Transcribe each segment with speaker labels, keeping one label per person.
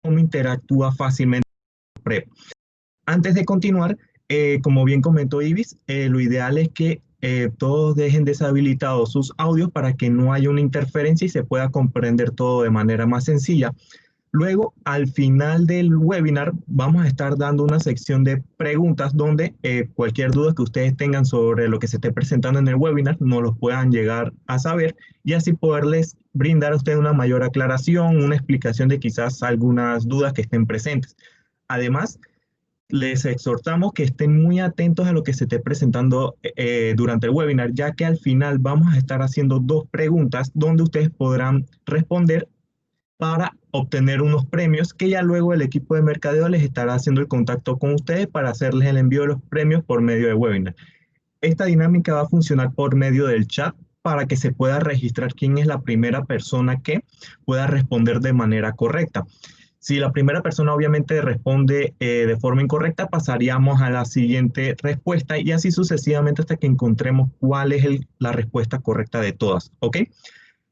Speaker 1: cómo interactúa fácilmente con PrEP. Antes de continuar, como bien comentó Ibis, lo ideal es que todos dejen deshabilitados sus audios para que no haya una interferencia y se pueda comprender todo de manera más sencilla. Luego, al final del webinar, vamos a estar dando una sección de preguntas donde cualquier duda que ustedes tengan sobre lo que se esté presentando en el webinar nos los puedan llegar a saber y así poderles brindar a ustedes una mayor aclaración, una explicación de quizás algunas dudas que estén presentes. Además, les exhortamos que estén muy atentos a lo que se esté presentando durante el webinar, ya que al final vamos a estar haciendo dos preguntas donde ustedes podrán responder para obtener unos premios que ya luego el equipo de mercadeo les estará haciendo el contacto con ustedes para hacerles el envío de los premios por medio de webinar. Esta dinámica va a funcionar por medio del chat para que se pueda registrar quién es la primera persona que pueda responder de manera correcta. Si la primera persona obviamente responde de forma incorrecta, pasaríamos a la siguiente respuesta y así sucesivamente hasta que encontremos cuál es la respuesta correcta de todas, ¿ok?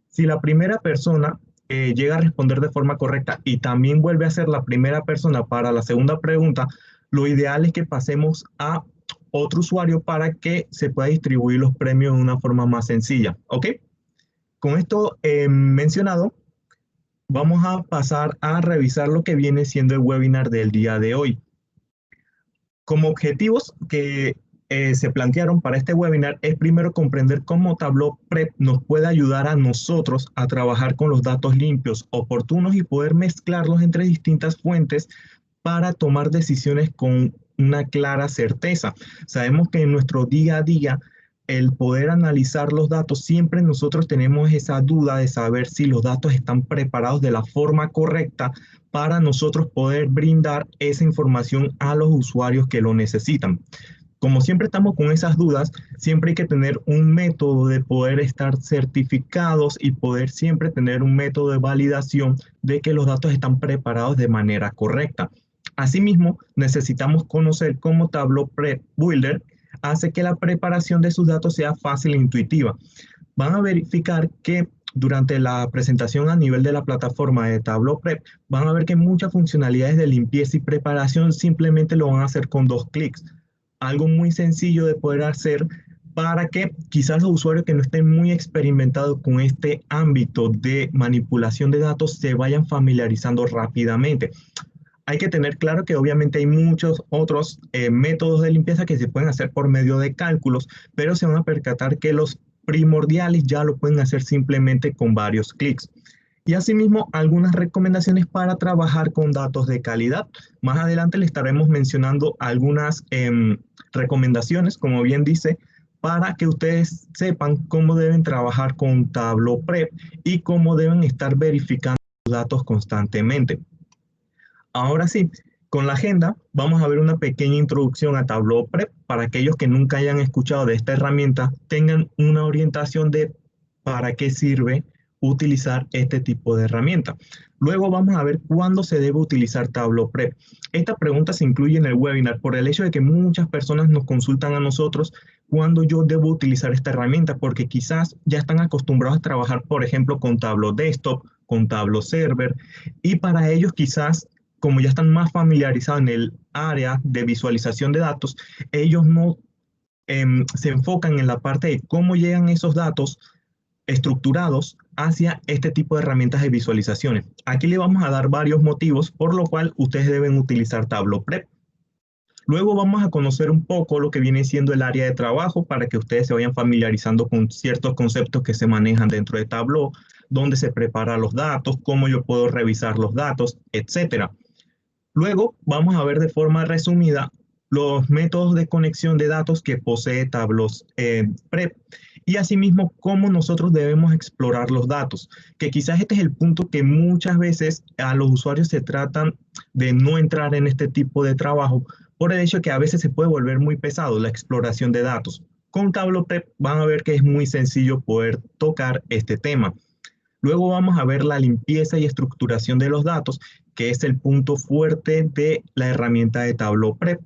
Speaker 1: Si la primera persona llega a responder de forma correcta y también vuelve a ser la primera persona para la segunda pregunta, lo ideal es que pasemos a otro usuario para que se pueda distribuir los premios de una forma más sencilla, ¿ok? Con esto mencionado, vamos a pasar a revisar lo que viene siendo el webinar del día de hoy. Como objetivos que se plantearon para este webinar es primero comprender cómo Tableau Prep nos puede ayudar a nosotros a trabajar con los datos limpios, oportunos y poder mezclarlos entre distintas fuentes para tomar decisiones con una clara certeza. Sabemos que en nuestro día a día el poder analizar los datos, siempre nosotros tenemos esa duda de saber si los datos están preparados de la forma correcta para nosotros poder brindar esa información a los usuarios que lo necesitan. Como siempre estamos con esas dudas, siempre hay que tener un método de poder estar certificados y poder siempre tener un método de validación de que los datos están preparados de manera correcta. Asimismo, necesitamos conocer cómo Tableau Prep Builder hace que la preparación de sus datos sea fácil e intuitiva. Van a verificar que durante la presentación a nivel de la plataforma de Tableau Prep, van a ver que muchas funcionalidades de limpieza y preparación simplemente lo van a hacer con 2 clics. Algo muy sencillo de poder hacer para que quizás los usuarios que no estén muy experimentados con este ámbito de manipulación de datos se vayan familiarizando rápidamente. Hay que tener claro que obviamente hay muchos otros métodos de limpieza que se pueden hacer por medio de cálculos, pero se van a percatar que los primordiales ya lo pueden hacer simplemente con varios clics. Y asimismo, algunas recomendaciones para trabajar con datos de calidad. Más adelante les estaremos mencionando algunas recomendaciones, como bien dice, para que ustedes sepan cómo deben trabajar con Tableau Prep y cómo deben estar verificando los datos constantemente. Ahora sí, con la agenda vamos a ver una pequeña introducción a Tableau Prep para aquellos que nunca hayan escuchado de esta herramienta, tengan una orientación de para qué sirve utilizar este tipo de herramienta. Luego vamos a ver cuándo se debe utilizar Tableau Prep. Esta pregunta se incluye en el webinar por el hecho de que muchas personas nos consultan a nosotros cuándo yo debo utilizar esta herramienta, porque quizás ya están acostumbrados a trabajar, por ejemplo, con Tableau Desktop, con Tableau Server, y para ellos quizás como ya están más familiarizados en el área de visualización de datos, ellos no se enfocan en la parte de cómo llegan esos datos estructurados hacia este tipo de herramientas de visualizaciones. Aquí le vamos a dar varios motivos por lo cual ustedes deben utilizar Tableau Prep. Luego vamos a conocer un poco lo que viene siendo el área de trabajo para que ustedes se vayan familiarizando con ciertos conceptos que se manejan dentro de Tableau, dónde se preparan los datos, cómo yo puedo revisar los datos, etcétera. Luego vamos a ver de forma resumida los métodos de conexión de datos que posee Tableau Prep y asimismo cómo nosotros debemos explorar los datos, que quizás este es el punto que muchas veces a los usuarios se tratan de no entrar en este tipo de trabajo por el hecho que a veces se puede volver muy pesado la exploración de datos. Con Tableau Prep van a ver que es muy sencillo poder tocar este tema. Luego vamos a ver la limpieza y estructuración de los datos, que es el punto fuerte de la herramienta de Tableau Prep,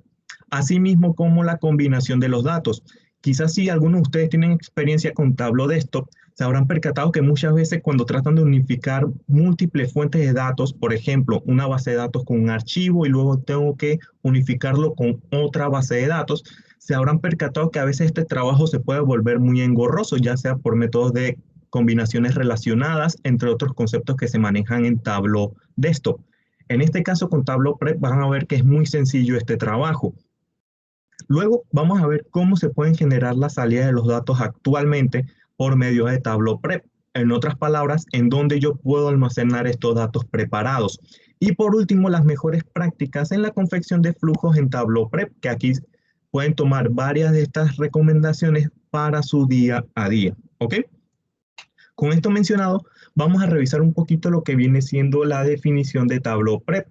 Speaker 1: asimismo como la combinación de los datos. Quizás si algunos de ustedes tienen experiencia con Tableau Desktop, Se habrán percatado que muchas veces cuando tratan de unificar múltiples fuentes de datos, por ejemplo, una base de datos con un archivo y luego tengo que unificarlo con otra base de datos, se habrán percatado que a veces este trabajo se puede volver muy engorroso, ya sea por métodos de combinaciones relacionadas, entre otros conceptos que se manejan en Tableau Desktop. En este caso, con Tableau Prep van a ver que es muy sencillo este trabajo. Luego vamos a ver cómo se pueden generar las salidas de los datos actualmente por medio de Tableau Prep. En otras palabras, en donde yo puedo almacenar estos datos preparados. Y por último, las mejores prácticas en la confección de flujos en Tableau Prep, que aquí pueden tomar varias de estas recomendaciones para su día a día. ¿Ok? Con esto mencionado, vamos a revisar un poquito lo que viene siendo la definición de Tableau Prep.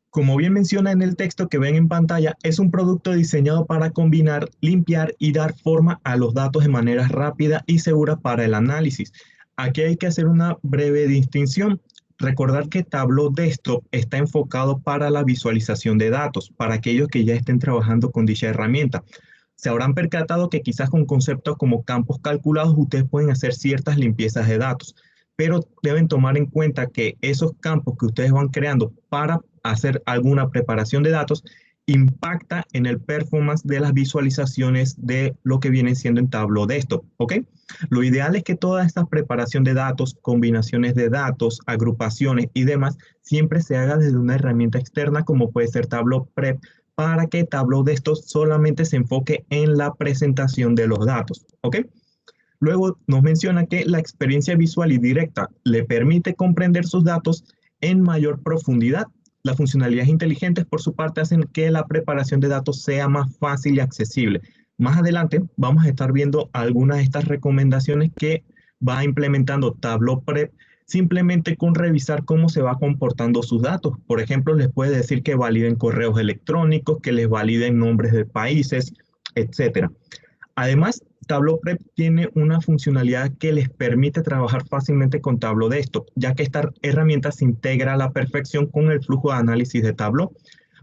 Speaker 1: Como bien menciona en el texto que ven en pantalla, es un producto diseñado para combinar, limpiar y dar forma a los datos de manera rápida y segura para el análisis. Aquí hay que hacer una breve distinción. Recordar que Tableau Desktop está enfocado para la visualización de datos, para aquellos que ya estén trabajando con dicha herramienta. Se habrán percatado que quizás con conceptos como campos calculados ustedes pueden hacer ciertas limpiezas de datos, pero deben tomar en cuenta que esos campos que ustedes van creando para hacer alguna preparación de datos impacta en el performance de las visualizaciones de lo que viene siendo en Tableau Desktop, ¿ok? Lo ideal es que toda esta preparación de datos, combinaciones de datos, agrupaciones y demás, siempre se haga desde una herramienta externa como puede ser Tableau Prep, para que Tableau Desktop solamente se enfoque en la presentación de los datos, ¿ok? Luego nos menciona que la experiencia visual y directa le permite comprender sus datos en mayor profundidad. Las funcionalidades inteligentes, por su parte, hacen que la preparación de datos sea más fácil y accesible. Más adelante vamos a estar viendo algunas de estas recomendaciones que va implementando Tableau Prep simplemente con revisar cómo se va comportando sus datos. Por ejemplo, les puede decir que validen correos electrónicos, que les validen nombres de países, etcétera. Además, Tableau Prep tiene una funcionalidad que les permite trabajar fácilmente con Tableau Desktop, ya que esta herramienta se integra a la perfección con el flujo de análisis de Tableau.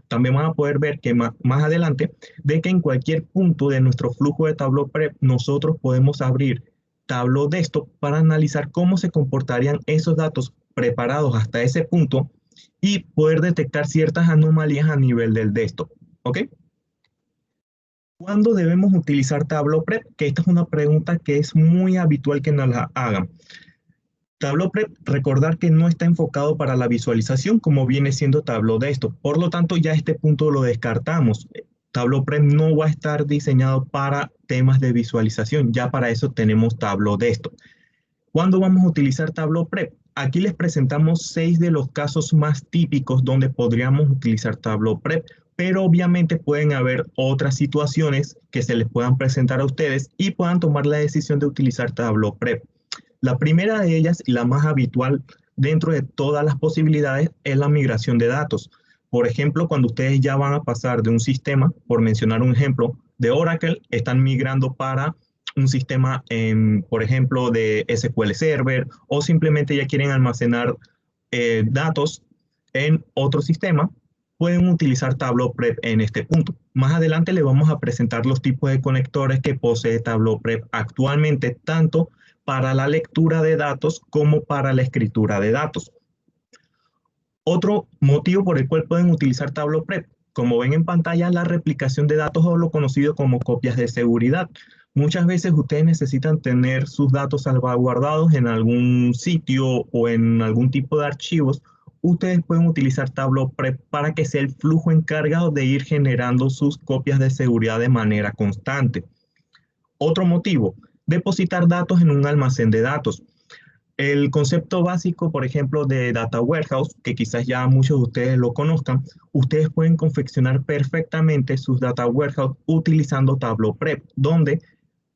Speaker 1: También van a poder ver que más adelante, de que en cualquier punto de nuestro flujo de Tableau Prep, nosotros podemos abrir Tableau Desktop para analizar cómo se comportarían esos datos preparados hasta ese punto y poder detectar ciertas anomalías a nivel del desktop. ¿Ok? ¿Cuándo debemos utilizar Tableau Prep? Que esta es una pregunta que es muy habitual que nos la hagan. Tableau Prep, recordar que no está enfocado para la visualización como viene siendo Tableau Desktop. Por lo tanto, ya este punto lo descartamos. Tableau Prep no va a estar diseñado para temas de visualización. Ya para eso tenemos Tableau Desktop. ¿Cuándo vamos a utilizar Tableau Prep? Aquí les presentamos 6 de los casos más típicos donde podríamos utilizar Tableau Prep, pero obviamente pueden haber otras situaciones que se les puedan presentar a ustedes y puedan tomar la decisión de utilizar Tableau Prep. La primera de ellas y la más habitual dentro de todas las posibilidades es la migración de datos. Por ejemplo, cuando ustedes ya van a pasar de un sistema, por mencionar un ejemplo, de Oracle, están migrando para un sistema, por ejemplo, de SQL Server o simplemente ya quieren almacenar datos en otro sistema, pueden utilizar Tableau Prep en este punto. Más adelante les vamos a presentar los tipos de conectores que posee Tableau Prep actualmente, tanto para la lectura de datos como para la escritura de datos. Otro motivo por el cual pueden utilizar Tableau Prep, como ven en pantalla, la replicación de datos o lo conocido como copias de seguridad. Muchas veces ustedes necesitan tener sus datos salvaguardados en algún sitio o en algún tipo de archivos. Ustedes pueden utilizar Tableau Prep para que sea el flujo encargado de ir generando sus copias de seguridad de manera constante. Otro motivo, depositar datos en un almacén de datos. El concepto básico, por ejemplo, de Data Warehouse, que quizás ya muchos de ustedes lo conozcan, ustedes pueden confeccionar perfectamente sus Data Warehouse utilizando Tableau Prep, donde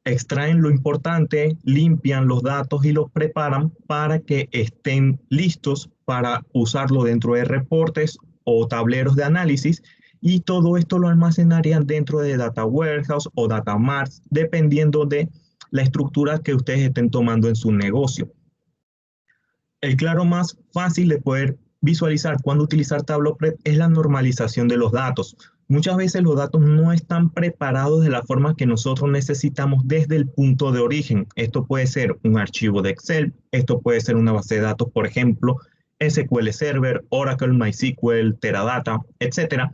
Speaker 1: extraen lo importante, limpian los datos y los preparan para que estén listos para usarlo dentro de reportes o tableros de análisis, y todo esto lo almacenarían dentro de Data Warehouse o Data Marts, dependiendo de la estructura que ustedes estén tomando en su negocio. El claro más fácil de poder visualizar cuando utilizar Tableau Prep es la normalización de los datos. Muchas veces los datos no están preparados de la forma que nosotros necesitamos desde el punto de origen. Esto puede ser un archivo de Excel, esto puede ser una base de datos, por ejemplo, SQL Server, Oracle, MySQL, Teradata, etcétera.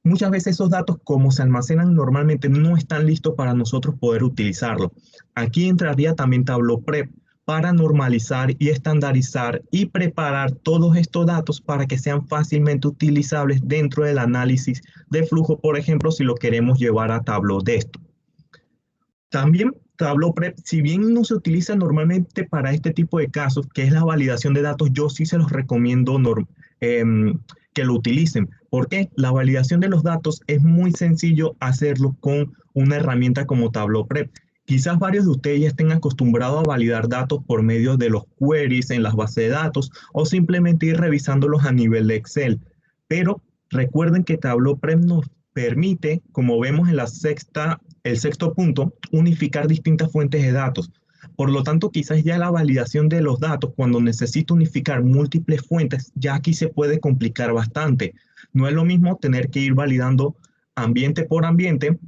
Speaker 1: Muchas veces esos datos, como se almacenan normalmente, no están listos para nosotros poder utilizarlo. Aquí entraría también Tableau Prep para normalizar y estandarizar y preparar todos estos datos para que sean fácilmente utilizables dentro del análisis de flujo, por ejemplo, si lo queremos llevar a Tableau Desktop. También Tableau Prep, si bien no se utiliza normalmente para este tipo de casos, que es la validación de datos, yo sí se los recomiendo que lo utilicen. ¿Por qué? La validación de los datos es muy sencillo hacerlo con una herramienta como Tableau Prep. Quizás varios de ustedes ya estén acostumbrados a validar datos por medio de los queries en las bases de datos o simplemente ir revisándolos a nivel de Excel. Pero recuerden que Tableau Prep nos permite, como vemos en el sexto punto, unificar distintas fuentes de datos. Por lo tanto, quizás ya la validación de los datos, cuando necesito unificar múltiples fuentes, ya aquí se puede complicar bastante. No es lo mismo tener que ir validando ambiente por ambiente.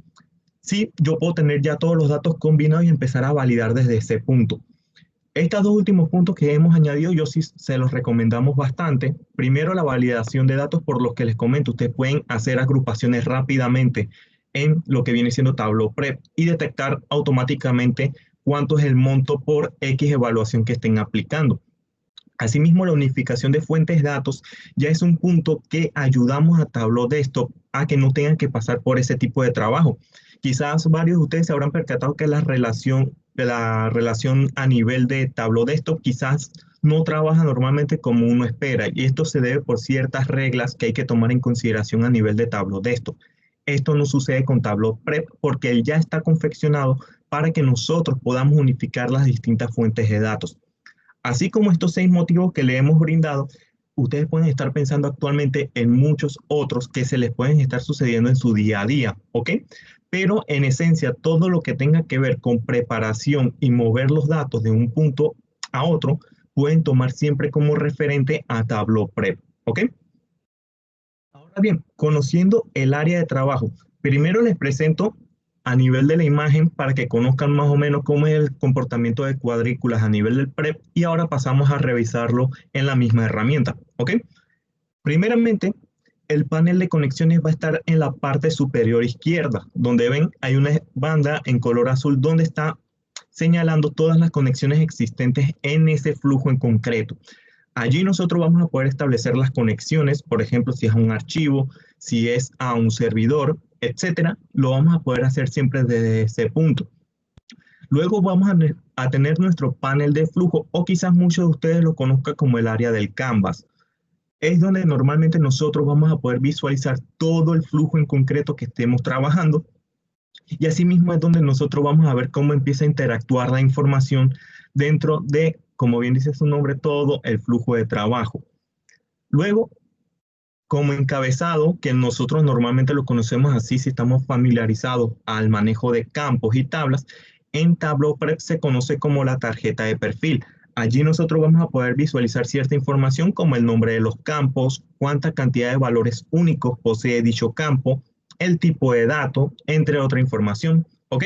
Speaker 1: Sí, yo puedo tener ya todos los datos combinados y empezar a validar desde ese punto. Estos dos últimos puntos que hemos añadido, yo sí se los recomendamos bastante. Primero, la validación de datos, por los que les comento. Ustedes pueden hacer agrupaciones rápidamente en lo que viene siendo Tableau Prep y detectar automáticamente cuánto es el monto por X evaluación que estén aplicando. Asimismo, la unificación de fuentes de datos ya es un punto que ayudamos a Tableau Desktop a que no tengan que pasar por ese tipo de trabajo. Quizás varios de ustedes se habrán percatado que la relación a nivel de Tableau Desktop quizás no trabaja normalmente como uno espera, y esto se debe por ciertas reglas que hay que tomar en consideración a nivel de Tableau Desktop. Esto no sucede con Tableau Prep porque él ya está confeccionado para que nosotros podamos unificar las distintas fuentes de datos. Así como estos 6 motivos que le hemos brindado, ustedes pueden estar pensando actualmente en muchos otros que se les pueden estar sucediendo en su día a día, ¿ok? Pero en esencia, todo lo que tenga que ver con preparación y mover los datos de un punto a otro, pueden tomar siempre como referente a Tableau Prep, ¿ok? Ahora bien, conociendo el área de trabajo, primero les presento a nivel de la imagen para que conozcan más o menos cómo es el comportamiento de cuadrículas a nivel del PREP, y ahora pasamos a revisarlo en la misma herramienta, ¿ok? Primeramente, el panel de conexiones va a estar en la parte superior izquierda, donde ven hay una banda en color azul donde está señalando todas las conexiones existentes en ese flujo en concreto. Allí nosotros vamos a poder establecer las conexiones, por ejemplo, si es a un archivo, si es a un servidor, etcétera, lo vamos a poder hacer siempre desde ese punto. Luego vamos a tener nuestro panel de flujo, o quizás muchos de ustedes lo conozcan como el área del Canvas. Es donde normalmente nosotros vamos a poder visualizar todo el flujo en concreto que estemos trabajando, y asimismo es donde nosotros vamos a ver cómo empieza a interactuar la información dentro de, como bien dice su nombre, todo el flujo de trabajo. Luego, como encabezado, que nosotros normalmente lo conocemos así si estamos familiarizados al manejo de campos y tablas, en Tableau Prep se conoce como la tarjeta de perfil. Allí nosotros vamos a poder visualizar cierta información como el nombre de los campos, cuánta cantidad de valores únicos posee dicho campo, el tipo de dato, entre otra información, ¿ok?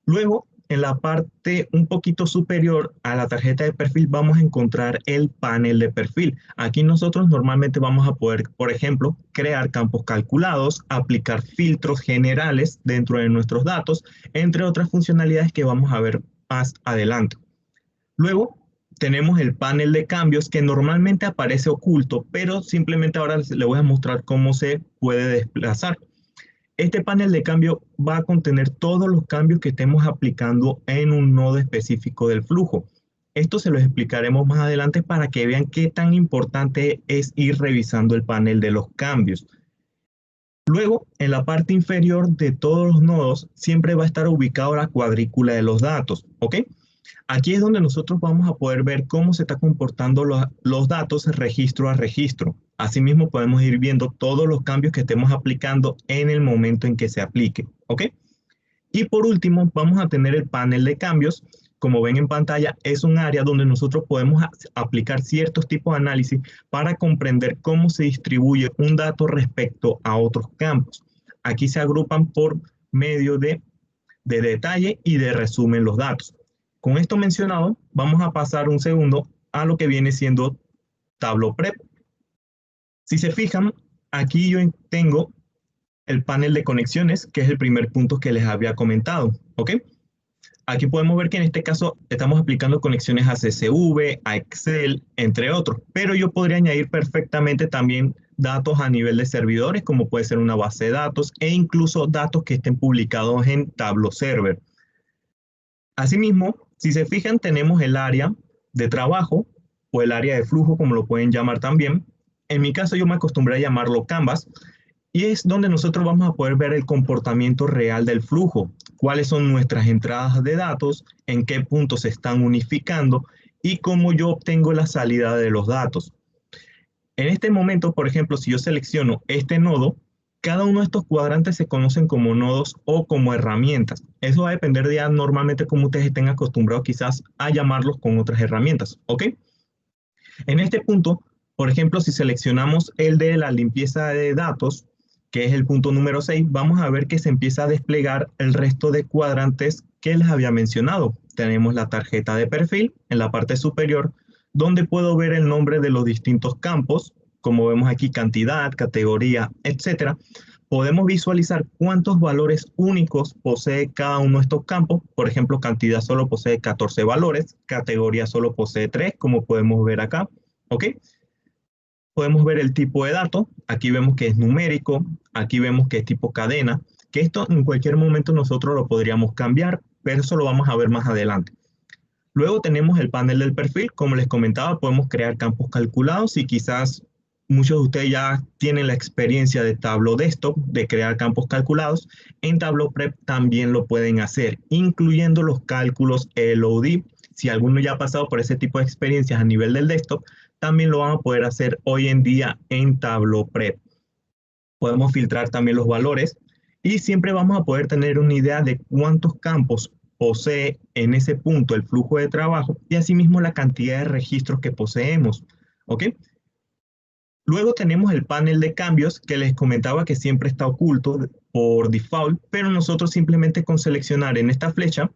Speaker 1: Luego, en la parte un poquito superior a la tarjeta de perfil vamos a encontrar el panel de perfil. Aquí nosotros normalmente vamos a poder, por ejemplo, crear campos calculados, aplicar filtros generales dentro de nuestros datos, entre otras funcionalidades que vamos a ver más adelante. Luego, tenemos el panel de cambios que normalmente aparece oculto, pero simplemente ahora les voy a mostrar cómo se puede desplazar. Este panel de cambio va a contener todos los cambios que estemos aplicando en un nodo específico del flujo. Esto se lo explicaremos más adelante para que vean qué tan importante es ir revisando el panel de los cambios. Luego, en la parte inferior de todos los nodos, siempre va a estar ubicada la cuadrícula de los datos, ¿ok? Aquí es donde nosotros vamos a poder ver cómo se están comportando los datos registro a registro. Asimismo, podemos ir viendo todos los cambios que estemos aplicando en el momento en que se aplique, ¿ok? Y por último, vamos a tener el panel de cambios. Como ven en pantalla, es un área donde nosotros podemos aplicar ciertos tipos de análisis para comprender cómo se distribuye un dato respecto a otros campos. aquí se agrupan por medio de detalle y de resumen los datos. Con esto mencionado, vamos a pasar un segundo a lo que viene siendo Tableau Prep. Si se fijan, aquí yo tengo el panel de conexiones, que es el primer punto que les había comentado, ¿ok? Aquí podemos ver que en este caso estamos aplicando conexiones a CSV, a Excel, entre otros, pero yo podría añadir perfectamente también datos a nivel de servidores, como puede ser una base de datos e incluso datos que estén publicados en Tableau Server. Asimismo, si se fijan, tenemos el área de trabajo o el área de flujo, como lo pueden llamar también. En mi caso, yo me acostumbré a llamarlo Canvas, y es donde nosotros vamos a poder ver el comportamiento real del flujo, cuáles son nuestras entradas de datos, en qué puntos se están unificando y cómo yo obtengo la salida de los datos. En este momento, por ejemplo, si yo selecciono este nodo, cada uno de estos cuadrantes se conocen como nodos o como herramientas. Eso va a depender de ya normalmente cómo ustedes estén acostumbrados quizás a llamarlos con otras herramientas, ¿ok? En este punto, por ejemplo, si seleccionamos el de la limpieza de datos, que es el punto número 6, vamos a ver que se empieza a desplegar el resto de cuadrantes que les había mencionado. Tenemos la tarjeta de perfil en la parte superior, donde puedo ver el nombre de los distintos campos, como vemos aquí, cantidad, categoría, etcétera. Podemos visualizar cuántos valores únicos posee cada uno de estos campos. Por ejemplo, cantidad solo posee 14 valores, categoría solo posee 3, como podemos ver acá, ¿ok? Podemos ver el tipo de dato, aquí vemos que es numérico, aquí vemos que es tipo cadena, que esto en cualquier momento nosotros lo podríamos cambiar, pero eso lo vamos a ver más adelante. Luego tenemos el panel del perfil, como les comentaba, podemos crear campos calculados y quizás muchos de ustedes ya tienen la experiencia de Tableau Desktop, de crear campos calculados. En Tableau Prep también lo pueden hacer, incluyendo los cálculos LOD. Si alguno ya ha pasado por ese tipo de experiencias a nivel del desktop, también lo van a poder hacer hoy en día en Tableau Prep. Podemos filtrar también los valores y siempre vamos a poder tener una idea de cuántos campos posee en ese punto el flujo de trabajo y asimismo la cantidad de registros que poseemos, ¿ok? Luego tenemos el panel de cambios que les comentaba que siempre está oculto por default, pero nosotros simplemente con seleccionar en esta flecha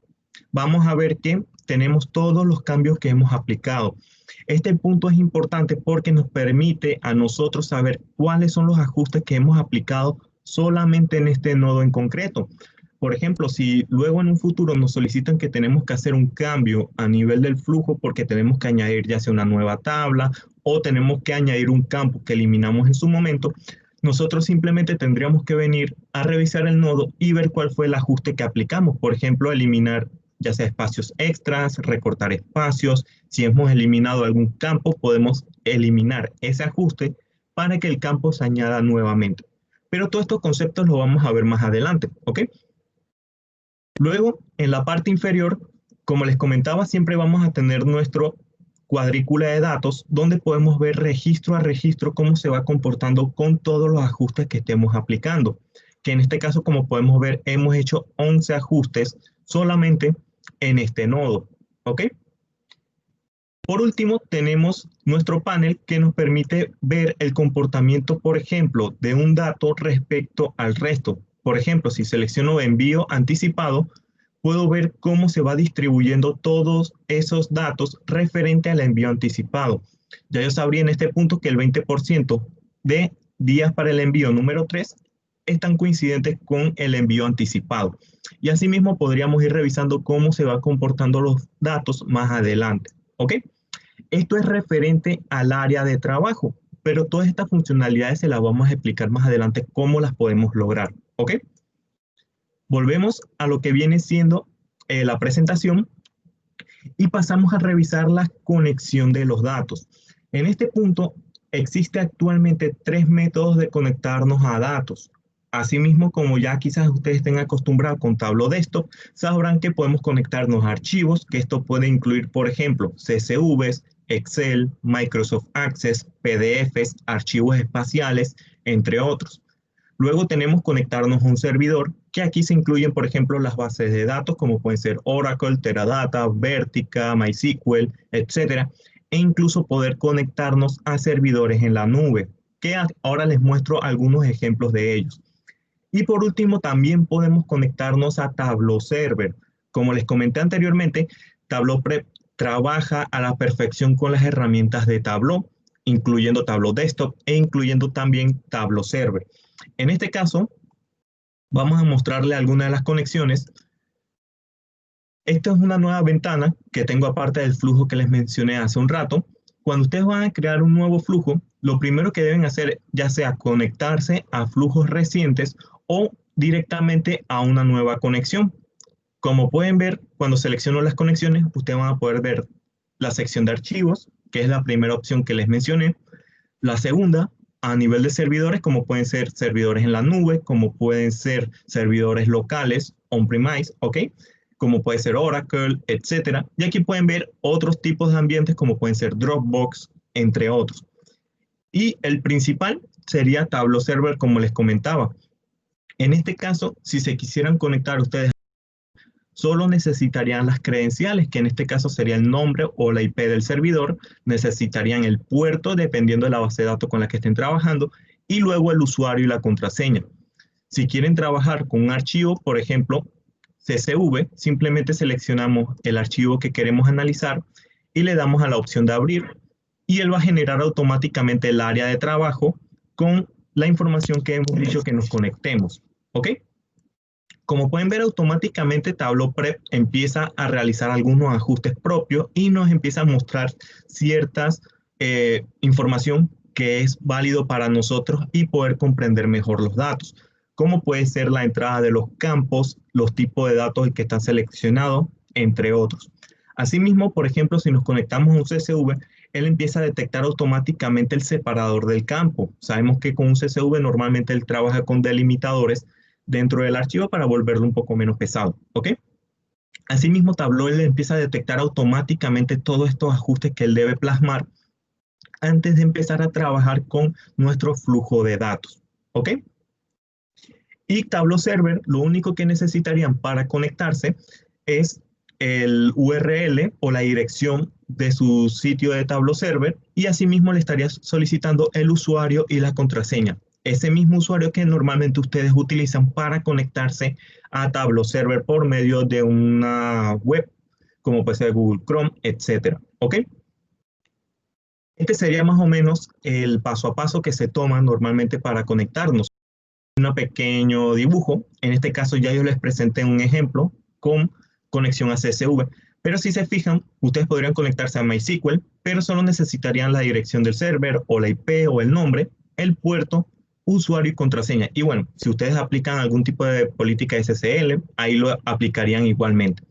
Speaker 1: vamos a ver que tenemos todos los cambios que hemos aplicado. Este punto es importante porque nos permite a nosotros saber cuáles son los ajustes que hemos aplicado solamente en este nodo en concreto. Por ejemplo, si luego en un futuro nos solicitan que tenemos que hacer un cambio a nivel del flujo porque tenemos que añadir ya sea una nueva tabla o tenemos que añadir un campo que eliminamos en su momento, nosotros simplemente tendríamos que venir a revisar el nodo y ver cuál fue el ajuste que aplicamos. Por ejemplo, eliminar ya sea espacios extras, recortar espacios. Si hemos eliminado algún campo, podemos eliminar ese ajuste para que el campo se añada nuevamente. Pero todos estos conceptos los vamos a ver más adelante, ¿ok? Luego, en la parte inferior, como les comentaba, siempre vamos a tener nuestro cuadrícula de datos donde podemos ver registro a registro cómo se va comportando con todos los ajustes que estemos aplicando. Que en este caso, como podemos ver, hemos hecho 11 ajustes solamente en este nodo, ¿ok? Por último, tenemos nuestro panel que nos permite ver el comportamiento, por ejemplo, de un dato respecto al resto. Por ejemplo, si selecciono envío anticipado, puedo ver cómo se va distribuyendo todos esos datos referente al envío anticipado. Ya yo sabría en este punto que el 20% de días para el envío número 3 están coincidentes con el envío anticipado. Y asimismo podríamos ir revisando cómo se van comportando los datos más adelante, ¿ok? Esto es referente al área de trabajo, pero todas estas funcionalidades se las vamos a explicar más adelante cómo las podemos lograr, ¿ok? Volvemos a lo que viene siendo la presentación y pasamos a revisar la conexión de los datos. En este punto existe actualmente 3 métodos de conectarnos a datos. Asimismo, como ya quizás ustedes estén acostumbrados con Tableau Desktop, sabrán que podemos conectarnos a archivos, que esto puede incluir, por ejemplo, CSVs, Excel, Microsoft Access, PDFs, archivos espaciales, entre otros. Luego tenemos conectarnos a un servidor, que aquí se incluyen, por ejemplo, las bases de datos, como pueden ser Oracle, Teradata, Vertica, MySQL, etcétera, e incluso poder conectarnos a servidores en la nube, que ahora les muestro algunos ejemplos de ellos. Y por último, también podemos conectarnos a Tableau Server. Como les comenté anteriormente, Tableau Prep trabaja a la perfección con las herramientas de Tableau, incluyendo Tableau Desktop e incluyendo también Tableau Server. En este caso, vamos a mostrarle algunas de las conexiones. Esta es una nueva ventana que tengo aparte del flujo que les mencioné hace un rato. Cuando ustedes van a crear un nuevo flujo, lo primero que deben hacer ya sea conectarse a flujos recientes o directamente a una nueva conexión. Como pueden ver, cuando selecciono las conexiones, ustedes van a poder ver la sección de archivos, que es la primera opción que les mencioné. La segunda, a nivel de servidores, como pueden ser servidores en la nube, como pueden ser servidores locales, on-premise, ¿ok? Como puede ser Oracle, etcétera. Y aquí pueden ver otros tipos de ambientes, como pueden ser Dropbox, entre otros. Y el principal sería Tableau Server, como les comentaba. En este caso, si se quisieran conectar ustedes, solo necesitarían las credenciales, que en este caso sería el nombre o la IP del servidor, necesitarían el puerto, dependiendo de la base de datos con la que estén trabajando, y luego el usuario y la contraseña. Si quieren trabajar con un archivo, por ejemplo, CSV, simplemente seleccionamos el archivo que queremos analizar y le damos a la opción de abrir, y él va a generar automáticamente el área de trabajo con la información que hemos dicho que nos conectemos. ¿Ok? Como pueden ver, automáticamente Tableau Prep empieza a realizar algunos ajustes propios y nos empieza a mostrar ciertas información que es válido para nosotros y poder comprender mejor los datos, como puede ser la entrada de los campos, los tipos de datos que están seleccionados, entre otros. Asimismo, por ejemplo, si nos conectamos a un CSV, él empieza a detectar automáticamente el separador del campo. Sabemos que con un CSV normalmente él trabaja con delimitadores dentro del archivo para volverlo un poco menos pesado, ¿ok? Asimismo, Tableau le empieza a detectar automáticamente todos estos ajustes que él debe plasmar antes de empezar a trabajar con nuestro flujo de datos, ¿ok? Y Tableau Server, lo único que necesitarían para conectarse es el URL o la dirección de su sitio de Tableau Server y asimismo le estaría solicitando el usuario y la contraseña. Ese mismo usuario que normalmente ustedes utilizan para conectarse a Tableau Server por medio de una web, como puede ser Google Chrome, etcétera. ¿Ok? Este sería más o menos el paso a paso que se toma normalmente para conectarnos. Un pequeño dibujo, en este caso ya yo les presenté un ejemplo con conexión a CSV, pero si se fijan, ustedes podrían conectarse a MySQL, pero solo necesitarían la dirección del server o la IP o el nombre, el puerto, usuario y contraseña. Y bueno, si ustedes aplican algún tipo de política SSL, ahí lo aplicarían igualmente.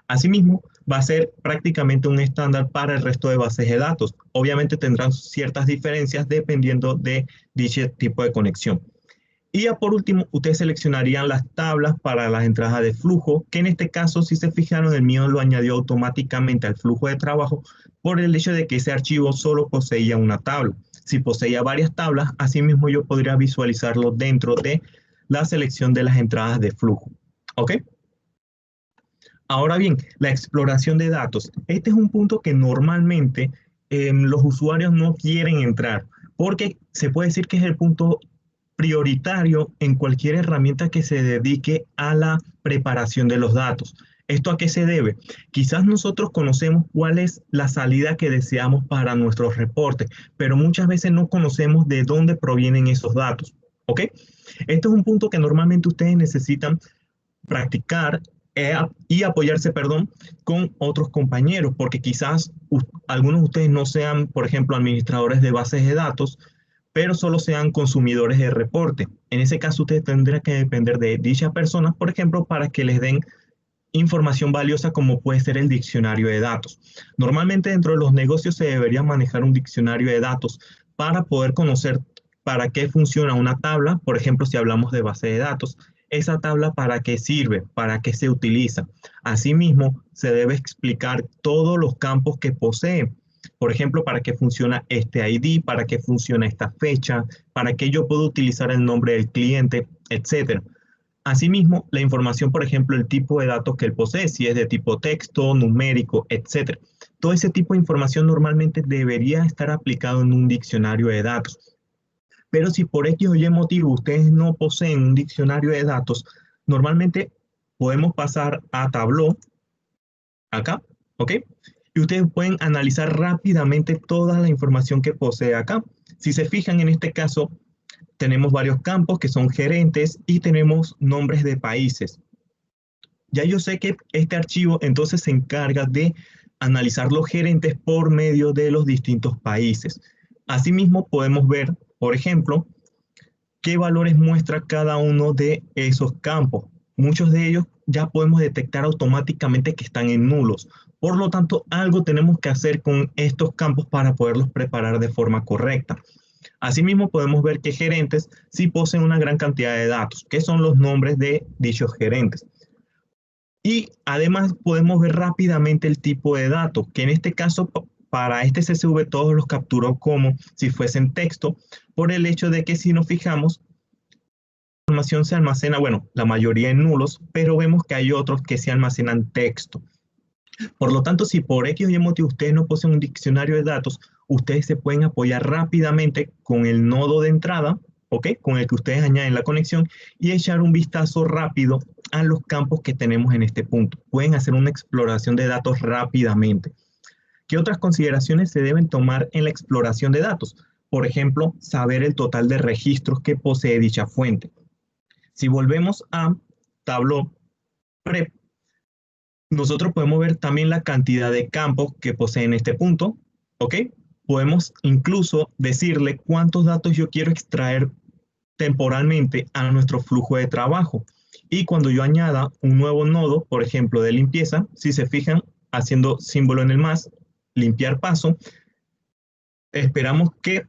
Speaker 1: Asimismo, va a ser prácticamente un estándar para el resto de bases de datos. Obviamente tendrán ciertas diferencias dependiendo de dicho tipo de conexión. Y ya por último, ustedes seleccionarían las tablas para las entradas de flujo, que en este caso, si se fijaron, el mío lo añadió automáticamente al flujo de trabajo por el hecho de que ese archivo solo poseía una tabla. Si poseía varias tablas, asimismo yo podría visualizarlo dentro de la selección de las entradas de flujo. ¿Ok? Ahora bien, la exploración de datos. Este es un punto que normalmente los usuarios no quieren entrar, porque se puede decir que es el punto prioritario en cualquier herramienta que se dedique a la preparación de los datos. ¿Esto a qué se debe? Quizás nosotros conocemos cuál es la salida que deseamos para nuestros reportes, pero muchas veces no conocemos de dónde provienen esos datos. ¿Ok? Este es un punto que normalmente ustedes necesitan practicar y apoyarse, perdón, con otros compañeros, porque quizás algunos de ustedes no sean, por ejemplo, administradores de bases de datos, pero solo sean consumidores de reporte. En ese caso, ustedes tendrán que depender de dichas personas, por ejemplo, para que les den información valiosa como puede ser el diccionario de datos. Normalmente dentro de los negocios se debería manejar un diccionario de datos para poder conocer para qué funciona una tabla, por ejemplo, si hablamos de base de datos, esa tabla para qué sirve, para qué se utiliza. Asimismo, se debe explicar todos los campos que posee. Por ejemplo, para qué funciona este ID, para qué funciona esta fecha, para qué yo puedo utilizar el nombre del cliente, etcétera. Asimismo, la información, por ejemplo, el tipo de datos que él posee, si es de tipo texto, numérico, etcétera. Todo ese tipo de información normalmente debería estar aplicado en un diccionario de datos. Pero si por X o Y motivo ustedes no poseen un diccionario de datos, normalmente podemos pasar a Tableau, acá, ¿ok? Y ustedes pueden analizar rápidamente toda la información que posee acá. Si se fijan en este caso, tenemos varios campos que son gerentes y tenemos nombres de países. Ya yo sé que este archivo entonces se encarga de analizar los gerentes por medio de los distintos países. Asimismo, podemos ver, por ejemplo, qué valores muestra cada uno de esos campos. Muchos de ellos ya podemos detectar automáticamente que están en nulos. Por lo tanto, algo tenemos que hacer con estos campos para poderlos preparar de forma correcta. Asimismo, podemos ver que gerentes sí poseen una gran cantidad de datos, que son los nombres de dichos gerentes. Y además podemos ver rápidamente el tipo de datos, que en este caso para este CSV todos los capturó como si fuesen texto, por el hecho de que si nos fijamos, la información se almacena, bueno, la mayoría en nulos, pero vemos que hay otros que se almacenan texto. Por lo tanto, si por X o Y motivo ustedes no poseen un diccionario de datos, ustedes se pueden apoyar rápidamente con el nodo de entrada, ¿ok? Con el que ustedes añaden la conexión y echar un vistazo rápido a los campos que tenemos en este punto. Pueden hacer una exploración de datos rápidamente. ¿Qué otras consideraciones se deben tomar en la exploración de datos? Por ejemplo, saber el total de registros que posee dicha fuente. Si volvemos a Tableau Prep, nosotros podemos ver también la cantidad de campos que posee en este punto, ¿ok? Podemos incluso decirle cuántos datos yo quiero extraer temporalmente a nuestro flujo de trabajo. Y cuando yo añada un nuevo nodo, por ejemplo, de limpieza, si se fijan, haciendo símbolo en el más, limpiar paso, esperamos que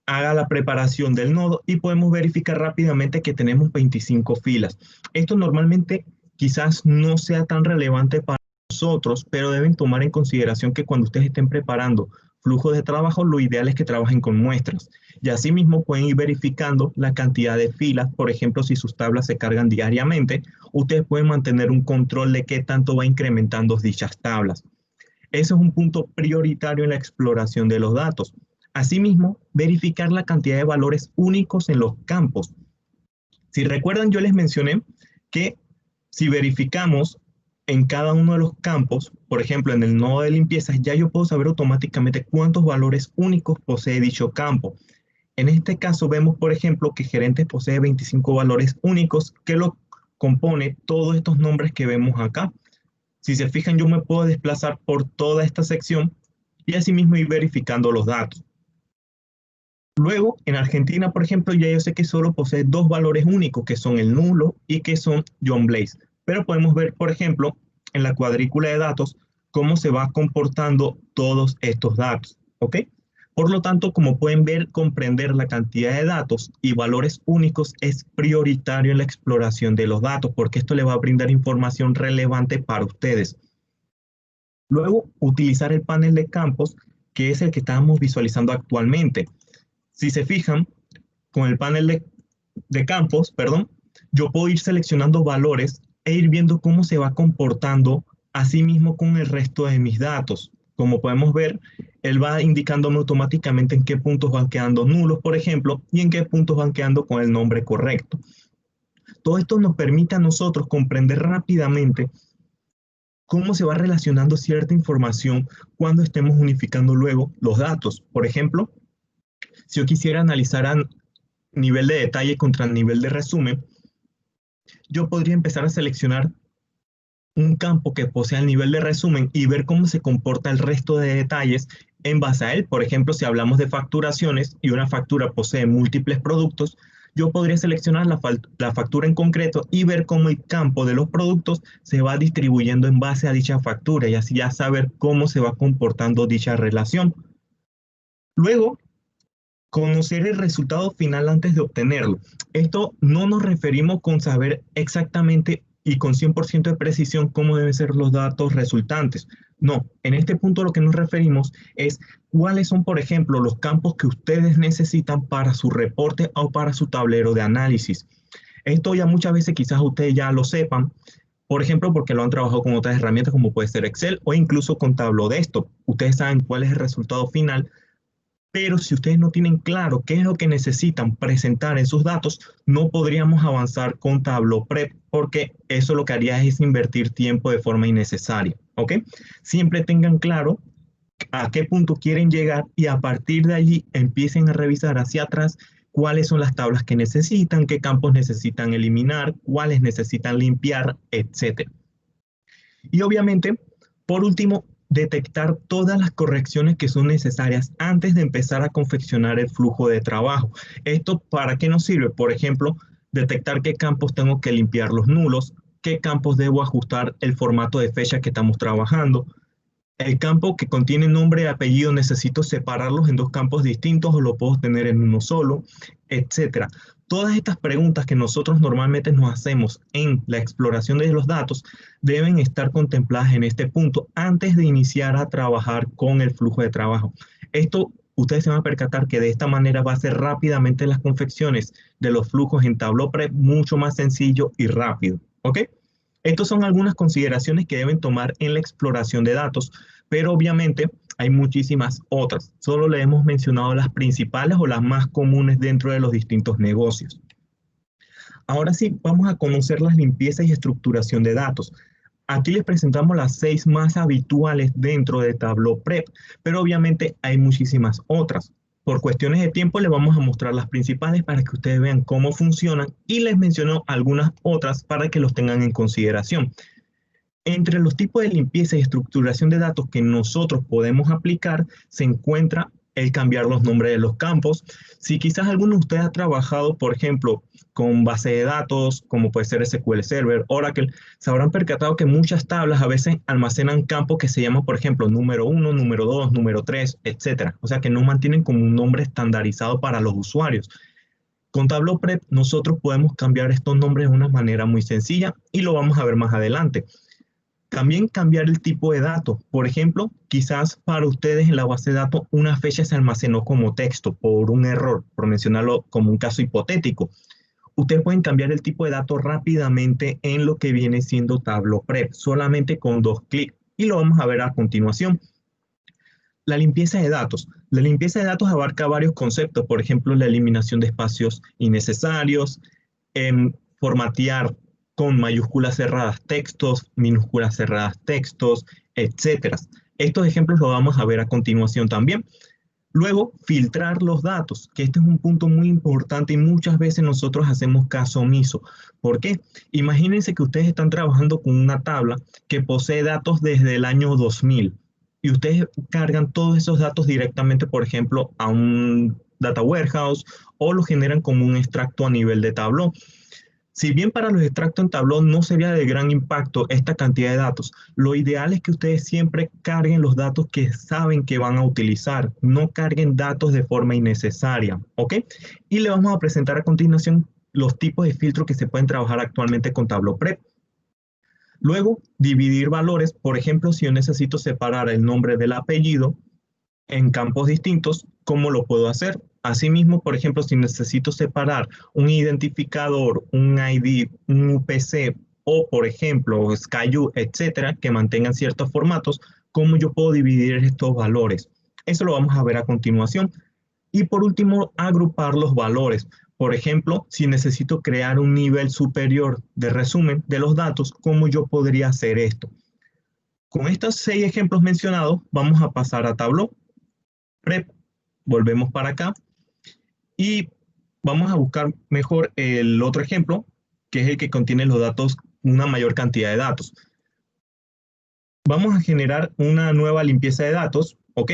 Speaker 1: haga la preparación del nodo y podemos verificar rápidamente que tenemos 25 filas. Esto normalmente quizás no sea tan relevante para nosotros, pero deben tomar en consideración que cuando ustedes estén preparando flujos de trabajo, lo ideal es que trabajen con muestras. Y asimismo pueden ir verificando la cantidad de filas. Por ejemplo, si sus tablas se cargan diariamente, ustedes pueden mantener un control de qué tanto va incrementando dichas tablas. Ese es un punto prioritario en la exploración de los datos. Asimismo, verificar la cantidad de valores únicos en los campos. Si recuerdan, yo les mencioné que si verificamos en cada uno de los campos, por ejemplo, en el nodo de limpieza, ya yo puedo saber automáticamente cuántos valores únicos posee dicho campo. En este caso vemos, por ejemplo, que gerentes posee 25 valores únicos que lo compone todos estos nombres que vemos acá. Si se fijan, yo me puedo desplazar por toda esta sección y asimismo ir verificando los datos. Luego, en Argentina, por ejemplo, ya yo sé que solo posee dos valores únicos, que son el nulo y que son John Blaze. Pero podemos ver, por ejemplo, en la cuadrícula de datos, cómo se va comportando todos estos datos, ¿ok? Por lo tanto, como pueden ver, comprender la cantidad de datos y valores únicos es prioritario en la exploración de los datos, porque esto le va a brindar información relevante para ustedes. Luego, utilizar el panel de campos, que es el que estamos visualizando actualmente. Si se fijan, con el panel de campos, perdón, yo puedo ir seleccionando valores e ir viendo cómo se va comportando así mismo con el resto de mis datos. Como podemos ver, él va indicándome automáticamente en qué puntos van quedando nulos, por ejemplo, y en qué puntos van quedando con el nombre correcto. Todo esto nos permite a nosotros comprender rápidamente cómo se va relacionando cierta información cuando estemos unificando luego los datos. Por ejemplo, si yo quisiera analizar a nivel de detalle contra nivel de resumen, yo podría empezar a seleccionar un campo que posea el nivel de resumen y ver cómo se comporta el resto de detalles en base a él. Por ejemplo, si hablamos de facturaciones y una factura posee múltiples productos, yo podría seleccionar la factura en concreto y ver cómo el campo de los productos se va distribuyendo en base a dicha factura y así ya saber cómo se va comportando dicha relación. Luego, conocer el resultado final antes de obtenerlo. Esto no nos referimos con saber exactamente y con 100% de precisión cómo deben ser los datos resultantes. No, en este punto lo que nos referimos es cuáles son, por ejemplo, los campos que ustedes necesitan para su reporte o para su tablero de análisis. Esto ya muchas veces quizás ustedes ya lo sepan, por ejemplo, porque lo han trabajado con otras herramientas como puede ser Excel o incluso con Tableau Desktop. Ustedes saben cuál es el resultado final, Pero si ustedes no tienen claro qué es lo que necesitan presentar en sus datos, no podríamos avanzar con Tableau Prep, porque eso lo que haría es invertir tiempo de forma innecesaria, ¿ok? Siempre tengan claro a qué punto quieren llegar y a partir de allí empiecen a revisar hacia atrás cuáles son las tablas que necesitan, qué campos necesitan eliminar, cuáles necesitan limpiar, etcétera. Y obviamente, por último, detectar todas las correcciones que son necesarias antes de empezar a confeccionar el flujo de trabajo. ¿Esto para qué nos sirve? Por ejemplo, detectar qué campos tengo que limpiar los nulos, qué campos debo ajustar el formato de fecha que estamos trabajando, el campo que contiene nombre y apellido necesito separarlos en dos campos distintos o lo puedo tener en uno solo, etcétera. Todas estas preguntas que nosotros normalmente nos hacemos en la exploración de los datos deben estar contempladas en este punto antes de iniciar a trabajar con el flujo de trabajo. Esto ustedes se van a percatar que de esta manera va a ser rápidamente las confecciones de los flujos en Tableau Prep mucho más sencillo y rápido. ¿Ok? Estas son algunas consideraciones que deben tomar en la exploración de datos, pero obviamente hay muchísimas otras. Solo le hemos mencionado las principales o las más comunes dentro de los distintos negocios. Ahora sí, vamos a conocer las limpiezas y estructuración de datos. Aquí les presentamos las 6 más habituales dentro de Tableau Prep, pero obviamente hay muchísimas otras. Por cuestiones de tiempo les vamos a mostrar las principales para que ustedes vean cómo funcionan y les menciono algunas otras para que los tengan en consideración. Entre los tipos de limpieza y estructuración de datos que nosotros podemos aplicar se encuentra el cambiar los nombres de los campos. Si quizás alguno de ustedes ha trabajado, por ejemplo, con base de datos, como puede ser SQL Server, Oracle, se habrán percatado que muchas tablas a veces almacenan campos que se llaman, por ejemplo, número 1, número 2, número 3, etcétera. O sea, que no mantienen como un nombre estandarizado para los usuarios. Con Tableau Prep nosotros podemos cambiar estos nombres de una manera muy sencilla y lo vamos a ver más adelante. También cambiar el tipo de dato. Por ejemplo, quizás para ustedes en la base de datos una fecha se almacenó como texto por un error, por mencionarlo como un caso hipotético. Ustedes pueden cambiar el tipo de dato rápidamente en lo que viene siendo Tableau Prep, solamente con 2 clics. Y lo vamos a ver a continuación. La limpieza de datos. La limpieza de datos abarca varios conceptos, por ejemplo, la eliminación de espacios innecesarios, formatear con mayúsculas cerradas textos, minúsculas cerradas textos, etcétera. Estos ejemplos los vamos a ver a continuación también. Luego, filtrar los datos, que este es un punto muy importante y muchas veces nosotros hacemos caso omiso. ¿Por qué? Imagínense que ustedes están trabajando con una tabla que posee datos desde el año 2000 y ustedes cargan todos esos datos directamente, por ejemplo, a un data warehouse o lo generan como un extracto a nivel de Tableau. Si bien para los extractos en Tableau no sería de gran impacto esta cantidad de datos, lo ideal es que ustedes siempre carguen los datos que saben que van a utilizar, no carguen datos de forma innecesaria, ¿ok? Y le vamos a presentar a continuación los tipos de filtros que se pueden trabajar actualmente con Tableau Prep. Luego, dividir valores, por ejemplo, si yo necesito separar el nombre del apellido en campos distintos, ¿cómo lo puedo hacer? Asimismo, por ejemplo, si necesito separar un identificador, un ID, un UPC o, por ejemplo, SkyU, etcétera, que mantengan ciertos formatos, ¿cómo yo puedo dividir estos valores? Eso lo vamos a ver a continuación. Y por último, agrupar los valores. Por ejemplo, si necesito crear un nivel superior de resumen de los datos, ¿cómo yo podría hacer esto? Con estos 6 ejemplos mencionados, vamos a pasar a Tableau Prep. Volvemos para acá y vamos a buscar mejor el otro ejemplo, que es el que contiene los datos, una mayor cantidad de datos. Vamos a generar una nueva limpieza de datos, ¿ok?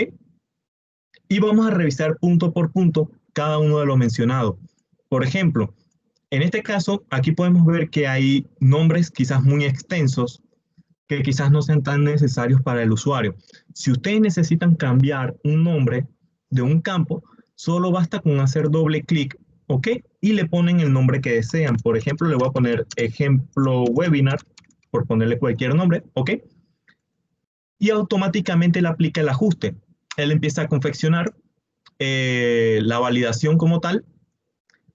Speaker 1: Y vamos a revisar punto por punto cada uno de los mencionados. Por ejemplo, en este caso, aquí podemos ver que hay nombres quizás muy extensos que quizás no sean tan necesarios para el usuario. Si ustedes necesitan cambiar un nombre de un campo, solo basta con hacer doble clic, ¿ok? Y le ponen el nombre que desean. Por ejemplo, le voy a poner ejemplo webinar, por ponerle cualquier nombre, ¿ok? Y automáticamente le aplica el ajuste. Él empieza a confeccionar la validación como tal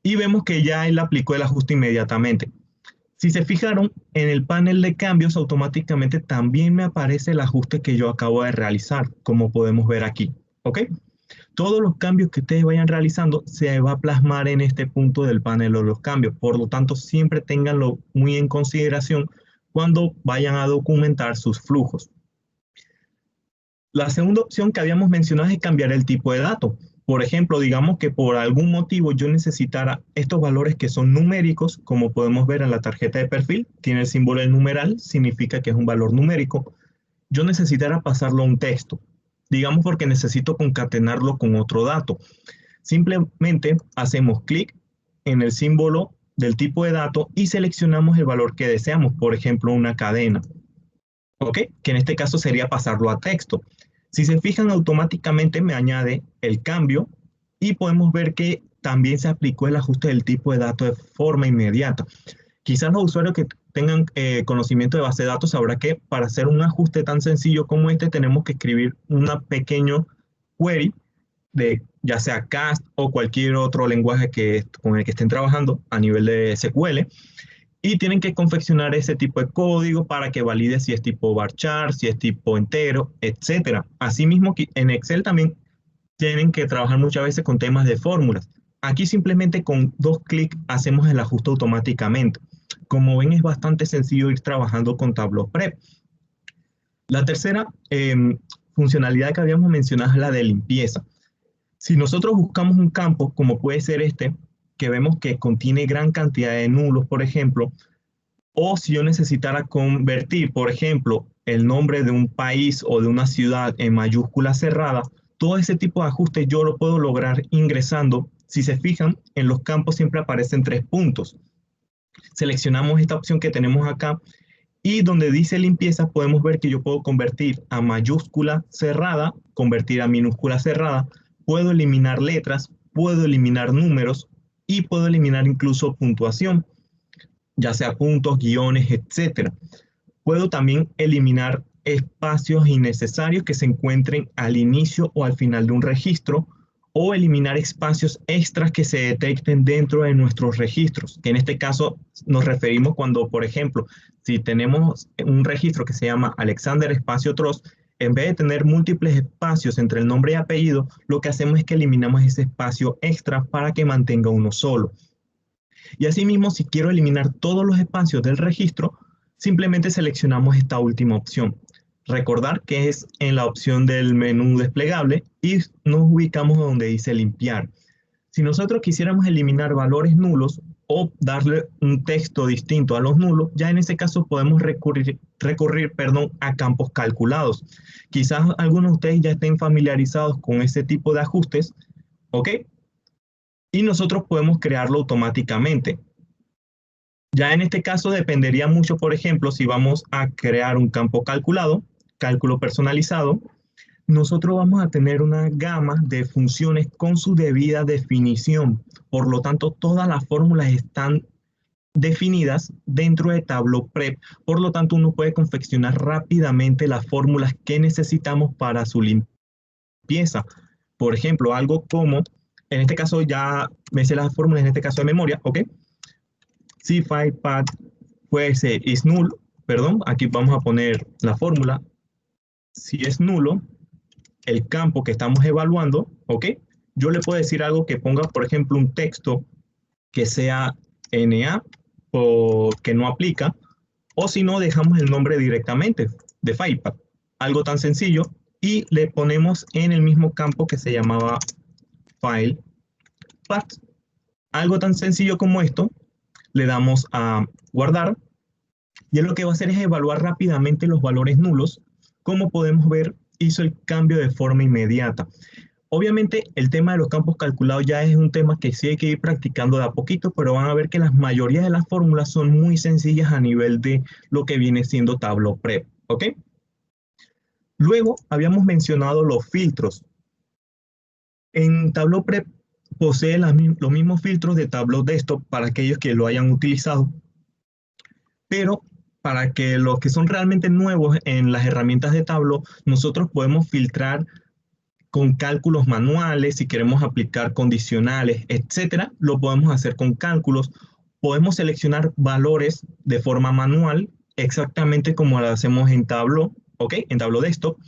Speaker 1: y vemos que ya él aplicó el ajuste inmediatamente. Si se fijaron, en el panel de cambios automáticamente también me aparece el ajuste que yo acabo de realizar, como podemos ver aquí, ¿ok? todos los cambios que ustedes vayan realizando se va a plasmar en este punto del panel de los cambios. Por lo tanto, siempre ténganlo muy en consideración cuando vayan a documentar sus flujos. La segunda opción que habíamos mencionado es cambiar el tipo de dato. Por ejemplo, digamos que por algún motivo yo necesitara estos valores que son numéricos, como podemos ver en la tarjeta de perfil, tiene el símbolo del numeral, significa que es un valor numérico. Yo necesitara pasarlo a un texto, digamos porque necesito concatenarlo con otro dato. Simplemente hacemos clic en el símbolo del tipo de dato y seleccionamos el valor que deseamos, por ejemplo, una cadena, ¿ok? Que en este caso sería pasarlo a texto. Si se fijan, automáticamente me añade el cambio y podemos ver que también se aplicó el ajuste del tipo de dato de forma inmediata. Quizás los usuarios que tengan conocimiento de base de datos sabrán que para hacer un ajuste tan sencillo como este tenemos que escribir una pequeño query de ya sea CAST o cualquier otro lenguaje con el que estén trabajando a nivel de SQL. Y tienen que confeccionar ese tipo de código para que valide si es tipo varchar, si es tipo entero, etc. Asimismo, en Excel también tienen que trabajar muchas veces con temas de fórmulas. Aquí simplemente con 2 clics hacemos el ajuste automáticamente. Como ven, es bastante sencillo ir trabajando con Tableau Prep. La tercera funcionalidad que habíamos mencionado es la de limpieza. Si nosotros buscamos un campo, como puede ser este, que vemos que contiene gran cantidad de nulos, por ejemplo, o si yo necesitara convertir, por ejemplo, el nombre de un país o de una ciudad en mayúscula cerrada, todo ese tipo de ajustes yo lo puedo lograr ingresando. Si se fijan, en los campos siempre aparecen 3 puntos. Seleccionamos esta opción que tenemos acá y donde dice limpieza podemos ver que yo puedo convertir a mayúscula cerrada, convertir a minúscula cerrada, puedo eliminar letras, puedo eliminar números y puedo eliminar incluso puntuación, ya sea puntos, guiones, etc. Puedo también eliminar espacios innecesarios que se encuentren al inicio o al final de un registro, o eliminar espacios extras que se detecten dentro de nuestros registros, que en este caso nos referimos cuando, por ejemplo, si tenemos un registro que se llama Alexander Espacio Trost, en vez de tener múltiples espacios entre el nombre y apellido, lo que hacemos es que eliminamos ese espacio extra para que mantenga uno solo. Y asimismo, si quiero eliminar todos los espacios del registro, simplemente seleccionamos esta última opción. Recordar que es en la opción del menú desplegable y nos ubicamos donde dice limpiar. Si nosotros quisiéramos eliminar valores nulos o darle un texto distinto a los nulos, ya en ese caso podemos recurrir a campos calculados. Quizás algunos de ustedes ya estén familiarizados con ese tipo de ajustes, ¿ok? Y nosotros podemos crearlo automáticamente. Ya en este caso dependería mucho, por ejemplo, si vamos a crear un campo calculado, cálculo personalizado, nosotros vamos a tener una gama de funciones con su debida definición. Por lo tanto, todas las fórmulas están definidas dentro de Tableau Prep. Por lo tanto, uno puede confeccionar rápidamente las fórmulas que necesitamos para su limpieza. Por ejemplo, algo como, en este caso ya me sé las fórmulas, en este caso de memoria, ¿ok? Si file path puede ser is null, perdón, aquí vamos a poner la fórmula. Si es nulo, el campo que estamos evaluando, ¿ok? Yo le puedo decir algo que ponga, por ejemplo, un texto que sea NA o que no aplica, o si no, dejamos el nombre directamente de FilePath. Algo tan sencillo, y le ponemos en el mismo campo que se llamaba FilePath. Algo tan sencillo como esto, le damos a guardar, y lo que va a hacer es evaluar rápidamente los valores nulos. Como podemos ver, hizo el cambio de forma inmediata. Obviamente, el tema de los campos calculados ya es un tema que sí hay que ir practicando de a poquito, pero van a ver que la mayoría de las fórmulas son muy sencillas a nivel de lo que viene siendo Tableau Prep, ¿ok? Luego, habíamos mencionado los filtros. En Tableau Prep posee los mismos filtros de Tableau Desktop para aquellos que lo hayan utilizado, pero para que los que son realmente nuevos en las herramientas de Tableau, nosotros podemos filtrar con cálculos manuales. Si queremos aplicar condicionales, etcétera, lo podemos hacer con cálculos. Podemos seleccionar valores de forma manual, exactamente como lo hacemos en Tableau, ¿ok? En Tableau Desktop.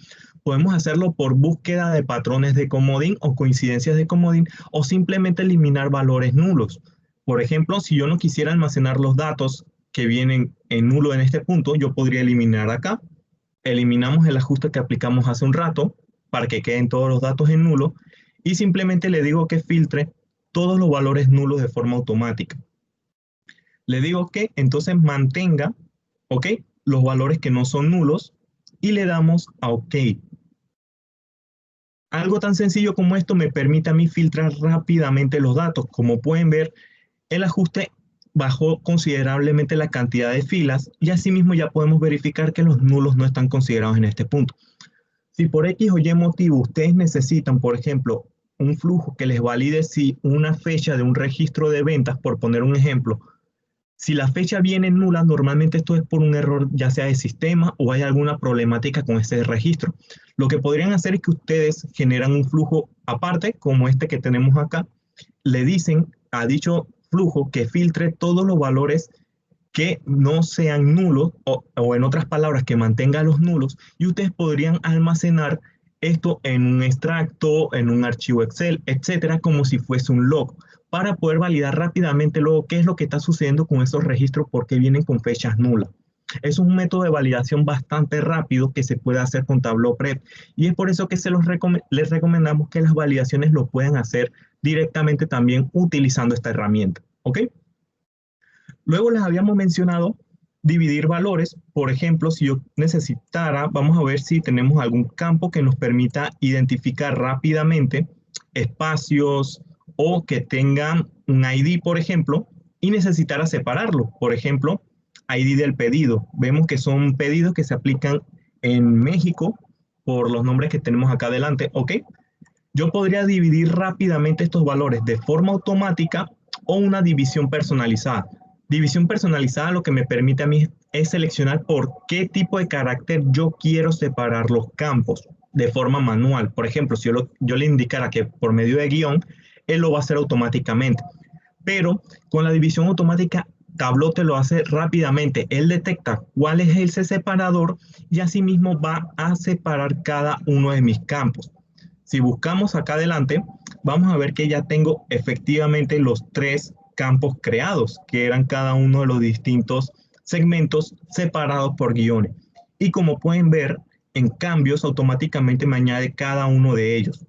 Speaker 1: Podemos hacerlo por búsqueda de patrones de comodín o coincidencias de comodín o simplemente eliminar valores nulos. Por ejemplo, si yo no quisiera almacenar los datos que vienen en nulo en este punto, yo podría eliminar acá. Eliminamos el ajuste que aplicamos hace un rato para que queden todos los datos en nulo y simplemente le digo que filtre todos los valores nulos de forma automática. Le digo que entonces mantenga, ¿ok?, los valores que no son nulos y le damos a OK. Algo tan sencillo como esto me permite a mí filtrar rápidamente los datos. Como pueden ver, el ajuste bajó considerablemente la cantidad de filas y asimismo ya podemos verificar que los nulos no están considerados en este punto. Si por X o Y motivo ustedes necesitan, por ejemplo, un flujo que les valide si una fecha de un registro de ventas, por poner un ejemplo, si la fecha viene nula, normalmente esto es por un error ya sea de sistema o hay alguna problemática con ese registro. Lo que podrían hacer es que ustedes generan un flujo aparte, como este que tenemos acá, le dicen a dicho flujo que filtre todos los valores que no sean nulos o en otras palabras que mantenga los nulos y ustedes podrían almacenar esto en un extracto, en un archivo Excel, etcétera, como si fuese un log para poder validar rápidamente luego qué es lo que está sucediendo con esos registros porque vienen con fechas nulas. Es un método de validación bastante rápido que se puede hacer con Tableau Prep y es por eso que les recomendamos que las validaciones lo puedan hacer directamente también utilizando esta herramienta. ¿Ok? Luego les habíamos mencionado dividir valores. Por ejemplo, si yo necesitara, vamos a ver si tenemos algún campo que nos permita identificar rápidamente espacios o que tengan un ID, por ejemplo, y necesitara separarlo. Por ejemplo, ID del pedido. Vemos que son pedidos que se aplican en México por los nombres que tenemos acá adelante. ¿Ok? Yo podría dividir rápidamente estos valores de forma automática o una división personalizada. División personalizada lo que me permite a mí es seleccionar por qué tipo de carácter yo quiero separar los campos de forma manual. Por ejemplo, si yo le indicara que por medio de guión, él lo va a hacer automáticamente. Pero con la división automática, Tableau te lo hace rápidamente. Él detecta cuál es ese separador y asimismo va a separar cada uno de mis campos. Si buscamos acá adelante, vamos a ver que ya tengo efectivamente los 3 campos creados, que eran cada uno de los distintos segmentos separados por guiones. Y como pueden ver, en cambios automáticamente me añade cada uno de ellos.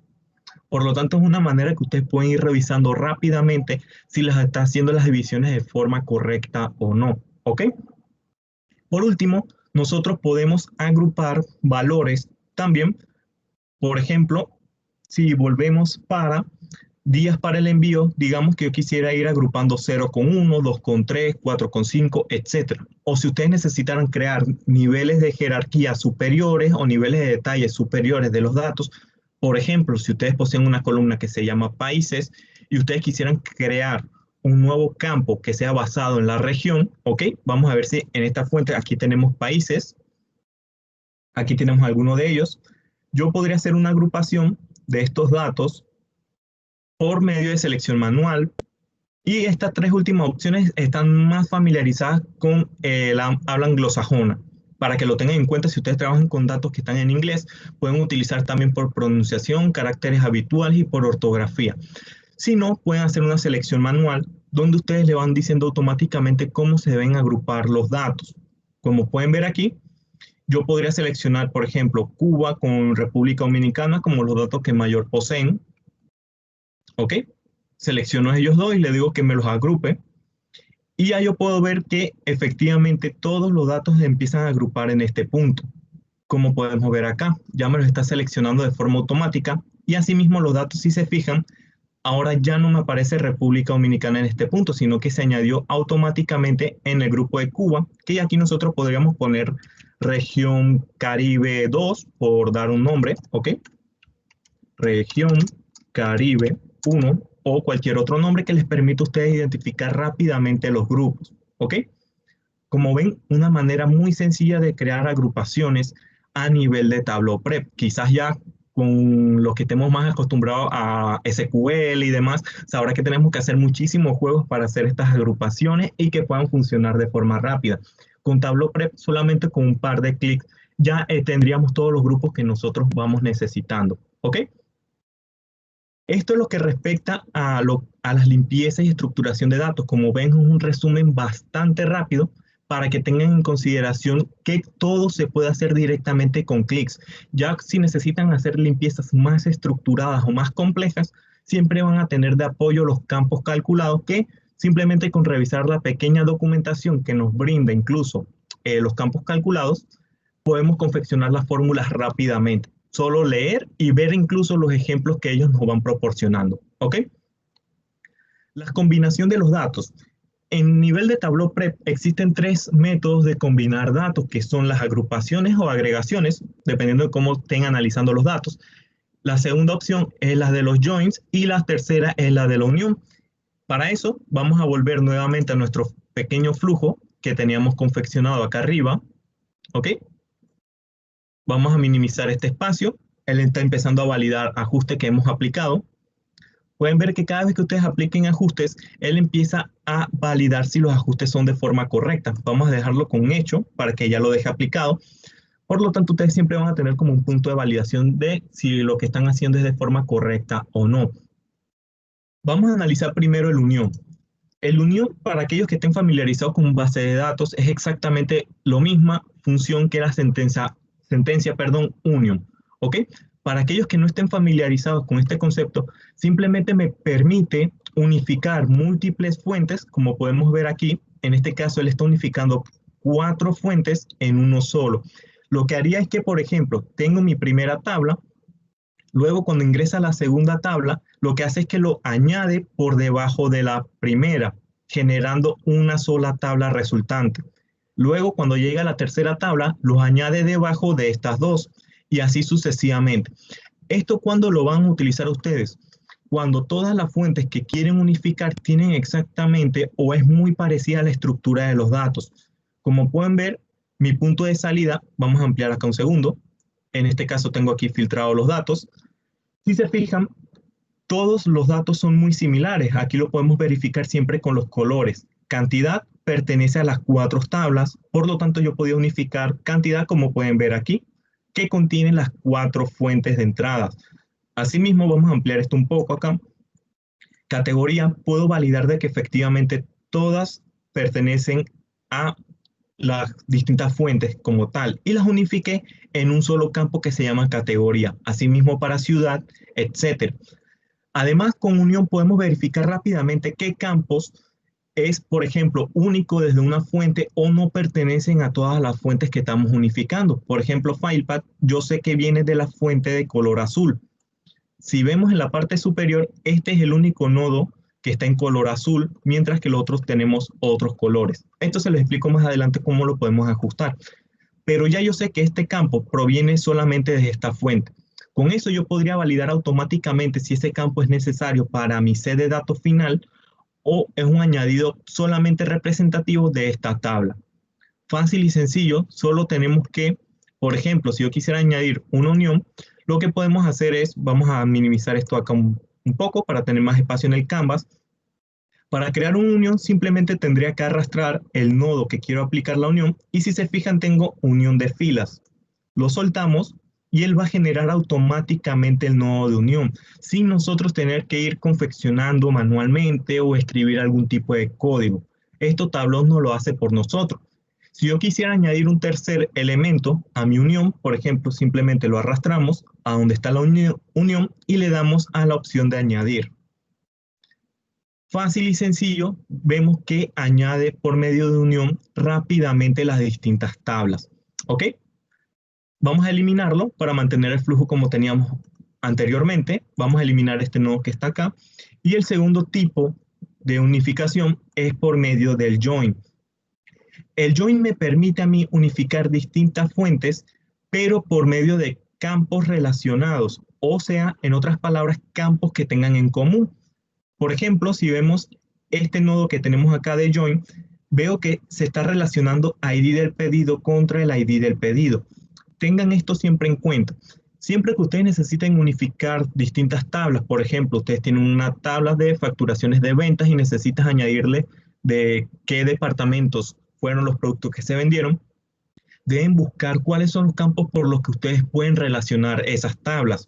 Speaker 1: Por lo tanto, es una manera que ustedes pueden ir revisando rápidamente si las está haciendo las divisiones de forma correcta o no. ¿Ok? Por último, nosotros podemos agrupar valores también. Por ejemplo, si volvemos para días para el envío, digamos que yo quisiera ir agrupando 0,1, 2,3, 4,5, etc. O si ustedes necesitaran crear niveles de jerarquía superiores o niveles de detalle superiores de los datos, por ejemplo, si ustedes poseen una columna que se llama países y ustedes quisieran crear un nuevo campo que sea basado en la región, ¿ok? Vamos a ver si en esta fuente aquí tenemos países, aquí tenemos alguno de ellos. Yo podría hacer una agrupación de estos datos por medio de selección manual y estas 3 últimas opciones están más familiarizadas con la habla anglosajona. Para que lo tengan en cuenta, si ustedes trabajan con datos que están en inglés, pueden utilizar también por pronunciación, caracteres habituales y por ortografía. Si no, pueden hacer una selección manual donde ustedes le van diciendo automáticamente cómo se deben agrupar los datos. Como pueden ver aquí, yo podría seleccionar, por ejemplo, Cuba con República Dominicana como los datos que mayor poseen. ¿Ok? Selecciono a ellos dos y le digo que me los agrupe. Y ya yo puedo ver que efectivamente todos los datos se empiezan a agrupar en este punto. Como podemos ver acá, ya me los está seleccionando de forma automática. Y asimismo los datos, si se fijan, ahora ya no me aparece República Dominicana en este punto, sino que se añadió automáticamente en el grupo de Cuba, que aquí nosotros podríamos poner región Caribe 2, por dar un nombre, ¿ok? Región Caribe 1 o cualquier otro nombre que les permita a ustedes identificar rápidamente los grupos, ¿ok? Como ven, una manera muy sencilla de crear agrupaciones a nivel de Tableau Prep. Quizás ya con los que estemos más acostumbrados a SQL y demás, sabrá que tenemos que hacer muchísimos juegos para hacer estas agrupaciones y que puedan funcionar de forma rápida. Con Tableau Prep, solamente con un par de clics, ya tendríamos todos los grupos que nosotros vamos necesitando. ¿Ok? Esto es lo que respecta a las limpiezas y estructuración de datos. Como ven, es un resumen bastante rápido para que tengan en consideración que todo se puede hacer directamente con clics. Ya si necesitan hacer limpiezas más estructuradas o más complejas, siempre van a tener de apoyo los campos calculados que simplemente con revisar la pequeña documentación que nos brinda incluso los campos calculados, podemos confeccionar las fórmulas rápidamente. Solo leer y ver incluso los ejemplos que ellos nos van proporcionando. ¿Ok? La combinación de los datos. En nivel de Tableau Prep existen tres métodos de combinar datos, que son las agrupaciones o agregaciones, dependiendo de cómo estén analizando los datos. La segunda opción es la de los joins y la tercera es la de la unión. Para eso vamos a volver nuevamente a nuestro pequeño flujo que teníamos confeccionado acá arriba. ¿Ok? Vamos a minimizar este espacio. Él está empezando a validar ajustes que hemos aplicado. Pueden ver que cada vez que ustedes apliquen ajustes, él empieza a validar si los ajustes son de forma correcta. Vamos a dejarlo con hecho para que ya lo deje aplicado. Por lo tanto, ustedes siempre van a tener como un punto de validación de si lo que están haciendo es de forma correcta o no. Vamos a analizar primero el unión. El unión, para aquellos que estén familiarizados con base de datos, es exactamente la misma función que la sentencia union. ¿Ok? Para aquellos que no estén familiarizados con este concepto, simplemente me permite unificar múltiples fuentes, como podemos ver aquí. En este caso, él está unificando 4 fuentes en uno solo. Lo que haría es que, por ejemplo, tengo mi primera tabla, luego cuando ingresa a la segunda tabla, lo que hace es que lo añade por debajo de la primera, generando una sola tabla resultante. Luego, cuando llega a la tercera tabla, los añade debajo de estas dos y así sucesivamente. ¿Esto cuándo lo van a utilizar ustedes? Cuando todas las fuentes que quieren unificar tienen exactamente o es muy parecida a la estructura de los datos. Como pueden ver, mi punto de salida, vamos a ampliar acá un segundo. En este caso tengo aquí filtrado los datos. Si se fijan, todos los datos son muy similares. Aquí lo podemos verificar siempre con los colores. Cantidad pertenece a las 4 tablas, por lo tanto yo podía unificar cantidad, como pueden ver aquí, que contiene las 4 fuentes de entradas. Asimismo, vamos a ampliar esto un poco acá. Categoría, puedo validar de que efectivamente todas pertenecen a las distintas fuentes como tal y las unifiqué en un solo campo que se llama categoría. Asimismo para ciudad, etcétera. Además, con unión podemos verificar rápidamente qué campos es, por ejemplo, único desde una fuente o no pertenecen a todas las fuentes que estamos unificando. Por ejemplo, FilePath, yo sé que viene de la fuente de color azul. Si vemos en la parte superior, este es el único nodo que está en color azul, mientras que los otros tenemos otros colores. Esto se les explico más adelante cómo lo podemos ajustar. Pero ya yo sé que este campo proviene solamente de esta fuente. Con eso yo podría validar automáticamente si ese campo es necesario para mi set de datos final o es un añadido solamente representativo de esta tabla. Fácil y sencillo, solo tenemos que, por ejemplo, si yo quisiera añadir una unión, lo que podemos hacer es, vamos a minimizar esto acá un poco para tener más espacio en el canvas. Para crear una unión simplemente tendría que arrastrar el nodo que quiero aplicar la unión y si se fijan tengo unión de filas. Lo soltamos y él va a generar automáticamente el nodo de unión sin nosotros tener que ir confeccionando manualmente o escribir algún tipo de código. Esto Tableau no lo hace por nosotros. Si yo quisiera añadir un tercer elemento a mi unión, por ejemplo, simplemente lo arrastramos a donde está la unión y le damos a la opción de añadir. Fácil y sencillo, vemos que añade por medio de unión rápidamente las distintas tablas. ¿Ok? Vamos a eliminarlo para mantener el flujo como teníamos anteriormente. Vamos a eliminar este nodo que está acá. Y el segundo tipo de unificación es por medio del join. El join me permite a mí unificar distintas fuentes, pero por medio de campos relacionados, o sea, en otras palabras, campos que tengan en común. Por ejemplo, si vemos este nodo que tenemos acá de join, veo que se está relacionando ID del pedido contra el ID del pedido. Tengan esto siempre en cuenta. Siempre que ustedes necesiten unificar distintas tablas, por ejemplo, ustedes tienen una tabla de facturaciones de ventas y necesitas añadirle de qué departamentos fueron los productos que se vendieron, deben buscar cuáles son los campos por los que ustedes pueden relacionar esas tablas.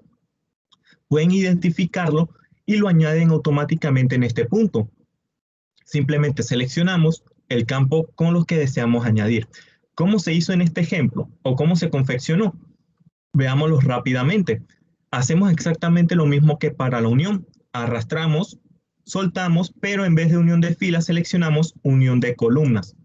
Speaker 1: Pueden identificarlo y lo añaden automáticamente en este punto. Simplemente seleccionamos el campo con los que deseamos añadir. ¿Cómo se hizo en este ejemplo? ¿O cómo se confeccionó? Veámoslo rápidamente. Hacemos exactamente lo mismo que para la unión. Arrastramos, soltamos, pero en vez de unión de filas seleccionamos unión de columnas.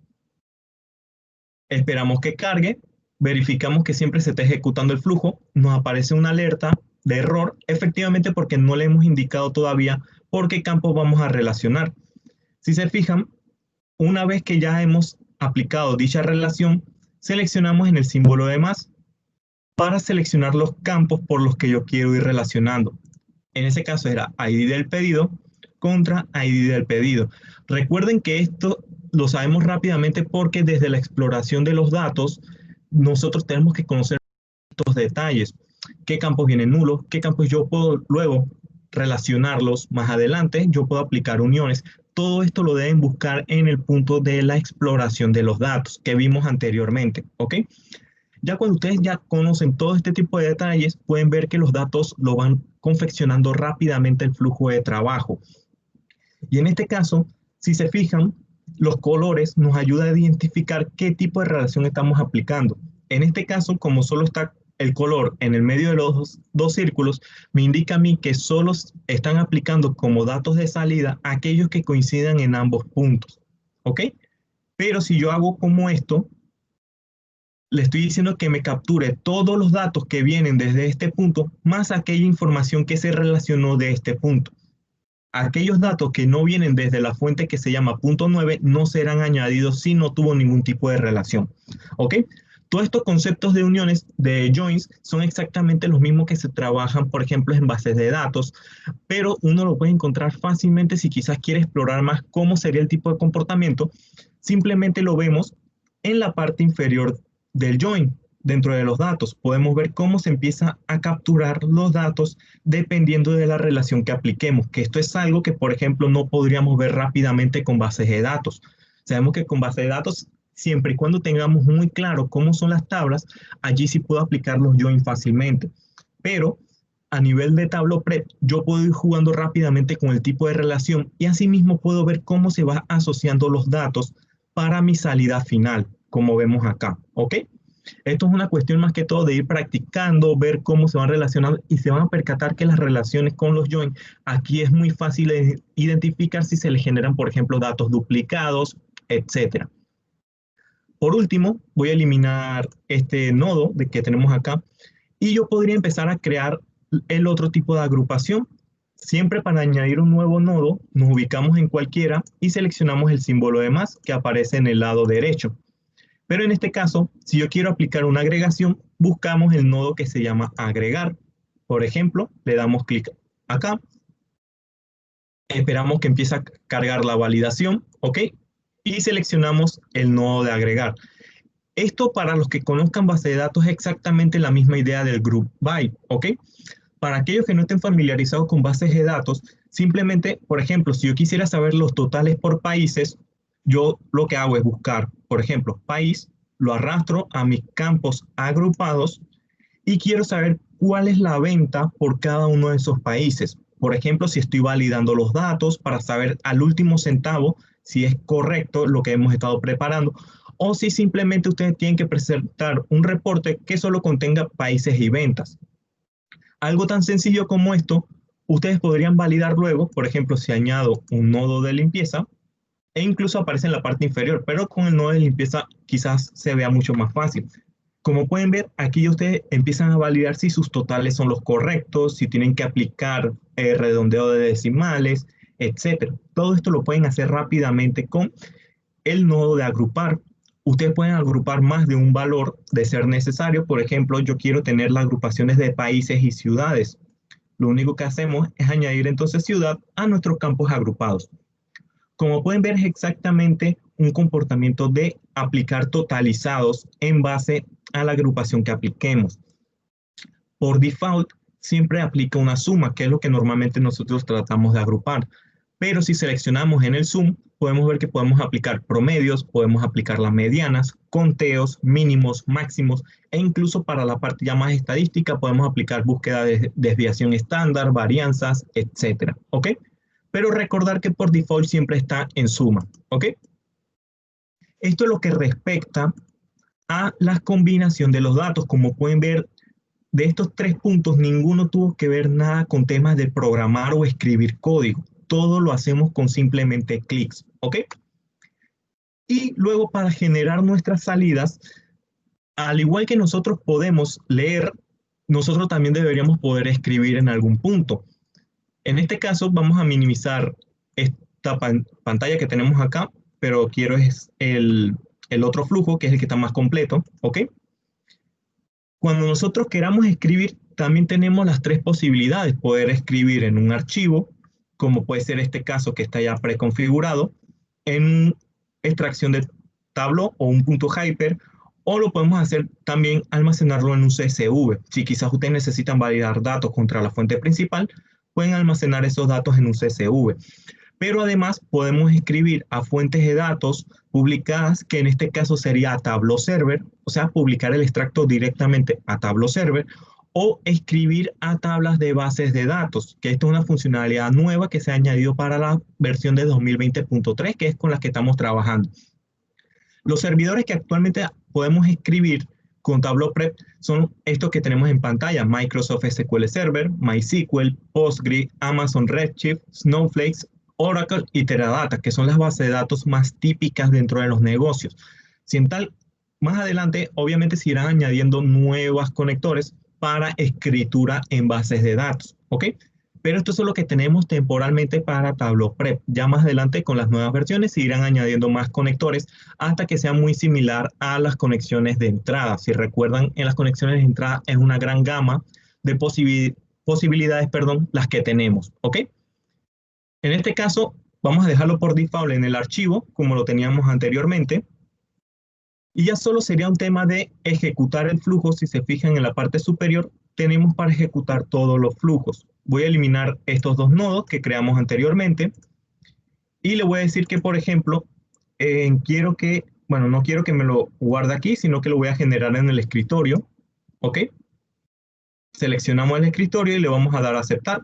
Speaker 1: Esperamos que cargue, verificamos que siempre se esté ejecutando el flujo, nos aparece una alerta de error, efectivamente porque no le hemos indicado todavía por qué campo vamos a relacionar. Si se fijan, una vez que ya hemos aplicado dicha relación, seleccionamos en el símbolo de más para seleccionar los campos por los que yo quiero ir relacionando. En ese caso era ID del pedido contra ID del pedido. Recuerden que esto lo sabemos rápidamente porque desde la exploración de los datos, nosotros tenemos que conocer estos detalles. ¿Qué campos vienen nulos? ¿Qué campos yo puedo luego relacionarlos más adelante? Yo puedo aplicar uniones. Todo esto lo deben buscar en el punto de la exploración de los datos que vimos anteriormente, ¿ok? Ya cuando ustedes ya conocen todo este tipo de detalles, pueden ver que los datos lo van confeccionando rápidamente el flujo de trabajo. Y en este caso, si se fijan, los colores nos ayudan a identificar qué tipo de relación estamos aplicando. En este caso, como solo está el color en el medio de los dos círculos, me indica a mí que solo están aplicando como datos de salida aquellos que coincidan en ambos puntos. ¿Ok? Pero si yo hago como esto, le estoy diciendo que me capture todos los datos que vienen desde este punto, más aquella información que se relacionó de este punto. Aquellos datos que no vienen desde la fuente que se llama punto 9 no serán añadidos si no tuvo ningún tipo de relación. ¿Ok? Todos estos conceptos de uniones, de joins, son exactamente los mismos que se trabajan, por ejemplo, en bases de datos, pero uno lo puede encontrar fácilmente si quizás quiere explorar más cómo sería el tipo de comportamiento. Simplemente lo vemos en la parte inferior del join. Dentro de los datos podemos ver cómo se empieza a capturar los datos dependiendo de la relación que apliquemos, que esto es algo que, por ejemplo, no podríamos ver rápidamente con bases de datos. Sabemos que con bases de datos, siempre y cuando tengamos muy claro cómo son las tablas, allí sí puedo aplicar los join fácilmente. Pero a nivel de tablo prep, yo puedo ir jugando rápidamente con el tipo de relación y asimismo puedo ver cómo se va asociando los datos para mi salida final, como vemos acá, ¿ok? Esto es una cuestión más que todo de ir practicando, ver cómo se van relacionando y se van a percatar que las relaciones con los join, aquí es muy fácil identificar si se le generan, por ejemplo, datos duplicados, etc. Por último, voy a eliminar este nodo que tenemos acá y yo podría empezar a crear el otro tipo de agrupación. Siempre para añadir un nuevo nodo, nos ubicamos en cualquiera y seleccionamos el símbolo de más que aparece en el lado derecho. Pero en este caso, si yo quiero aplicar una agregación, buscamos el nodo que se llama agregar. Por ejemplo, le damos clic acá, esperamos que empiece a cargar la validación, ¿ok? Y seleccionamos el nodo de agregar. Esto para los que conozcan base de datos es exactamente la misma idea del group by, ¿ok? Para aquellos que no estén familiarizados con bases de datos, simplemente, por ejemplo, si yo quisiera saber los totales por países, yo lo que hago es buscar, por ejemplo, país, lo arrastro a mis campos agrupados y quiero saber cuál es la venta por cada uno de esos países. Por ejemplo, si estoy validando los datos para saber al último centavo si es correcto lo que hemos estado preparando o si simplemente ustedes tienen que presentar un reporte que solo contenga países y ventas. Algo tan sencillo como esto, ustedes podrían validar luego, por ejemplo, si añado un nodo de limpieza, e incluso aparece en la parte inferior, pero con el nodo de limpieza quizás se vea mucho más fácil. Como pueden ver, aquí ustedes empiezan a validar si sus totales son los correctos, si tienen que aplicar redondeo de decimales, etc. Todo esto lo pueden hacer rápidamente con el nodo de agrupar. Ustedes pueden agrupar más de un valor de ser necesario. Por ejemplo, yo quiero tener las agrupaciones de países y ciudades. Lo único que hacemos es añadir entonces ciudad a nuestros campos agrupados. Como pueden ver, es exactamente un comportamiento de aplicar totalizados en base a la agrupación que apliquemos. Por default, siempre aplica una suma, que es lo que normalmente nosotros tratamos de agrupar. Pero si seleccionamos en el zoom, podemos ver que podemos aplicar promedios, podemos aplicar las medianas, conteos, mínimos, máximos, e incluso para la parte ya más estadística podemos aplicar búsqueda de desviación estándar, varianzas, etcétera, ¿ok? Pero recordar que por default siempre está en suma, ¿ok? Esto es lo que respecta a la combinación de los datos. Como pueden ver, de estos tres puntos, ninguno tuvo que ver nada con temas de programar o escribir código. Todo lo hacemos con simplemente clics, ¿ok? Y luego para generar nuestras salidas, al igual que nosotros podemos leer, nosotros también deberíamos poder escribir en algún punto. En este caso vamos a minimizar esta pantalla que tenemos acá, pero quiero es el otro flujo, que es el que está más completo, ¿ok? Cuando nosotros queramos escribir, también tenemos las tres posibilidades. Poder escribir en un archivo, como puede ser este caso que está ya preconfigurado, en extracción de Tableau o un punto hyper, o lo podemos hacer también almacenarlo en un CSV. Si quizás ustedes necesitan validar datos contra la fuente principal, pueden almacenar esos datos en un CSV. Pero además podemos escribir a fuentes de datos publicadas, que en este caso sería a Tableau Server, o sea, publicar el extracto directamente a Tableau Server, o escribir a tablas de bases de datos, que esta es una funcionalidad nueva que se ha añadido para la versión de 2020.3, que es con la que estamos trabajando. Los servidores que actualmente podemos escribir con Tableau Prep son estos que tenemos en pantalla: Microsoft SQL Server, MySQL, Postgre, Amazon Redshift, Snowflake, Oracle y Teradata, que son las bases de datos más típicas dentro de los negocios. Si en tal, más adelante, obviamente se irán añadiendo nuevos conectores para escritura en bases de datos, ¿ok? Pero esto es lo que tenemos temporalmente para Tableau Prep. Ya más adelante con las nuevas versiones se irán añadiendo más conectores hasta que sea muy similar a las conexiones de entrada. Si recuerdan, en las conexiones de entrada es una gran gama de posibilidades, las que tenemos, ¿ok? En este caso, vamos a dejarlo por default en el archivo, como lo teníamos anteriormente. Y ya solo sería un tema de ejecutar el flujo. Si se fijan en la parte superior, tenemos para ejecutar todos los flujos. Voy a eliminar estos dos nodos que creamos anteriormente. Y le voy a decir que, por ejemplo, no quiero que me lo guarde aquí, sino que lo voy a generar en el escritorio. ¿Ok? Seleccionamos el escritorio y le vamos a dar a aceptar.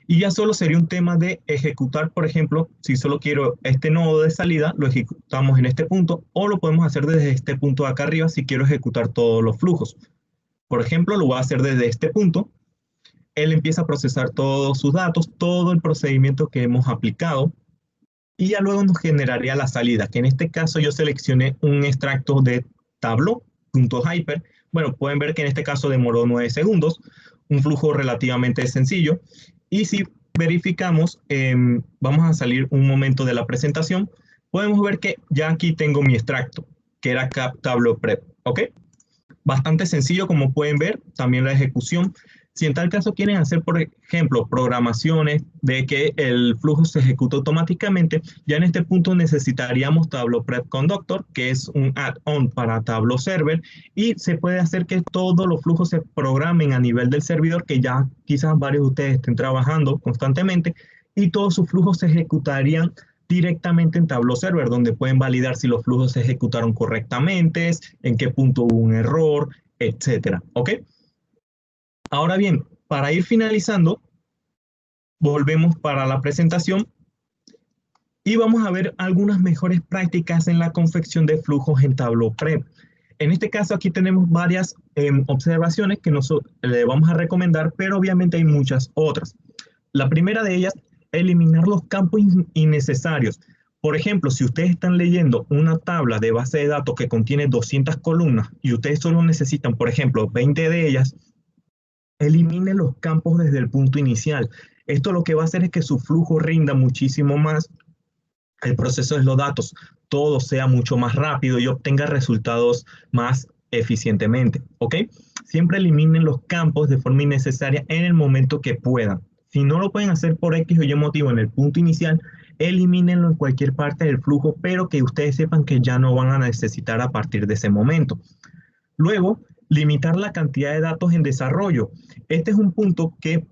Speaker 1: Y ya solo sería un tema de ejecutar, por ejemplo, si solo quiero este nodo de salida, lo ejecutamos en este punto, o lo podemos hacer desde este punto de acá arriba si quiero ejecutar todos los flujos. Por ejemplo, lo voy a hacer desde este punto. Él empieza a procesar todos sus datos, todo el procedimiento que hemos aplicado, y ya luego nos generaría la salida, que en este caso yo seleccioné un extracto de Tableau.hyper. Bueno, pueden ver que en este caso demoró 9 segundos, un flujo relativamente sencillo. Y si verificamos, vamos a salir un momento de la presentación, podemos ver que ya aquí tengo mi extracto, que era Tableau Prep, ¿ok? Bastante sencillo, como pueden ver, también la ejecución. Si en tal caso quieren hacer, por ejemplo, programaciones de que el flujo se ejecute automáticamente, ya en este punto necesitaríamos Tableau Prep Conductor, que es un add-on para Tableau Server, y se puede hacer que todos los flujos se programen a nivel del servidor, que ya quizás varios de ustedes estén trabajando constantemente, y todos sus flujos se ejecutarían directamente en Tableau Server, donde pueden validar si los flujos se ejecutaron correctamente, en qué punto hubo un error, etcétera, ¿ok? Ahora bien, para ir finalizando, volvemos para la presentación y vamos a ver algunas mejores prácticas en la confección de flujos en Tableau Prep. En este caso aquí tenemos varias observaciones que le vamos a recomendar, pero obviamente hay muchas otras. La primera de ellas, eliminar los campos innecesarios. Por ejemplo, si ustedes están leyendo una tabla de base de datos que contiene 200 columnas y ustedes solo necesitan, por ejemplo, 20 de ellas, elimine los campos desde el punto inicial. Esto lo que va a hacer es que su flujo rinda muchísimo más, el proceso de los datos, todo sea mucho más rápido y obtenga resultados más eficientemente, ¿ok? Siempre eliminen los campos de forma innecesaria en el momento que puedan. Si no lo pueden hacer por X o Y motivo en el punto inicial, elimínenlo en cualquier parte del flujo, pero que ustedes sepan que ya no van a necesitar a partir de ese momento. Luego, limitar la cantidad de datos en desarrollo. Este es un punto que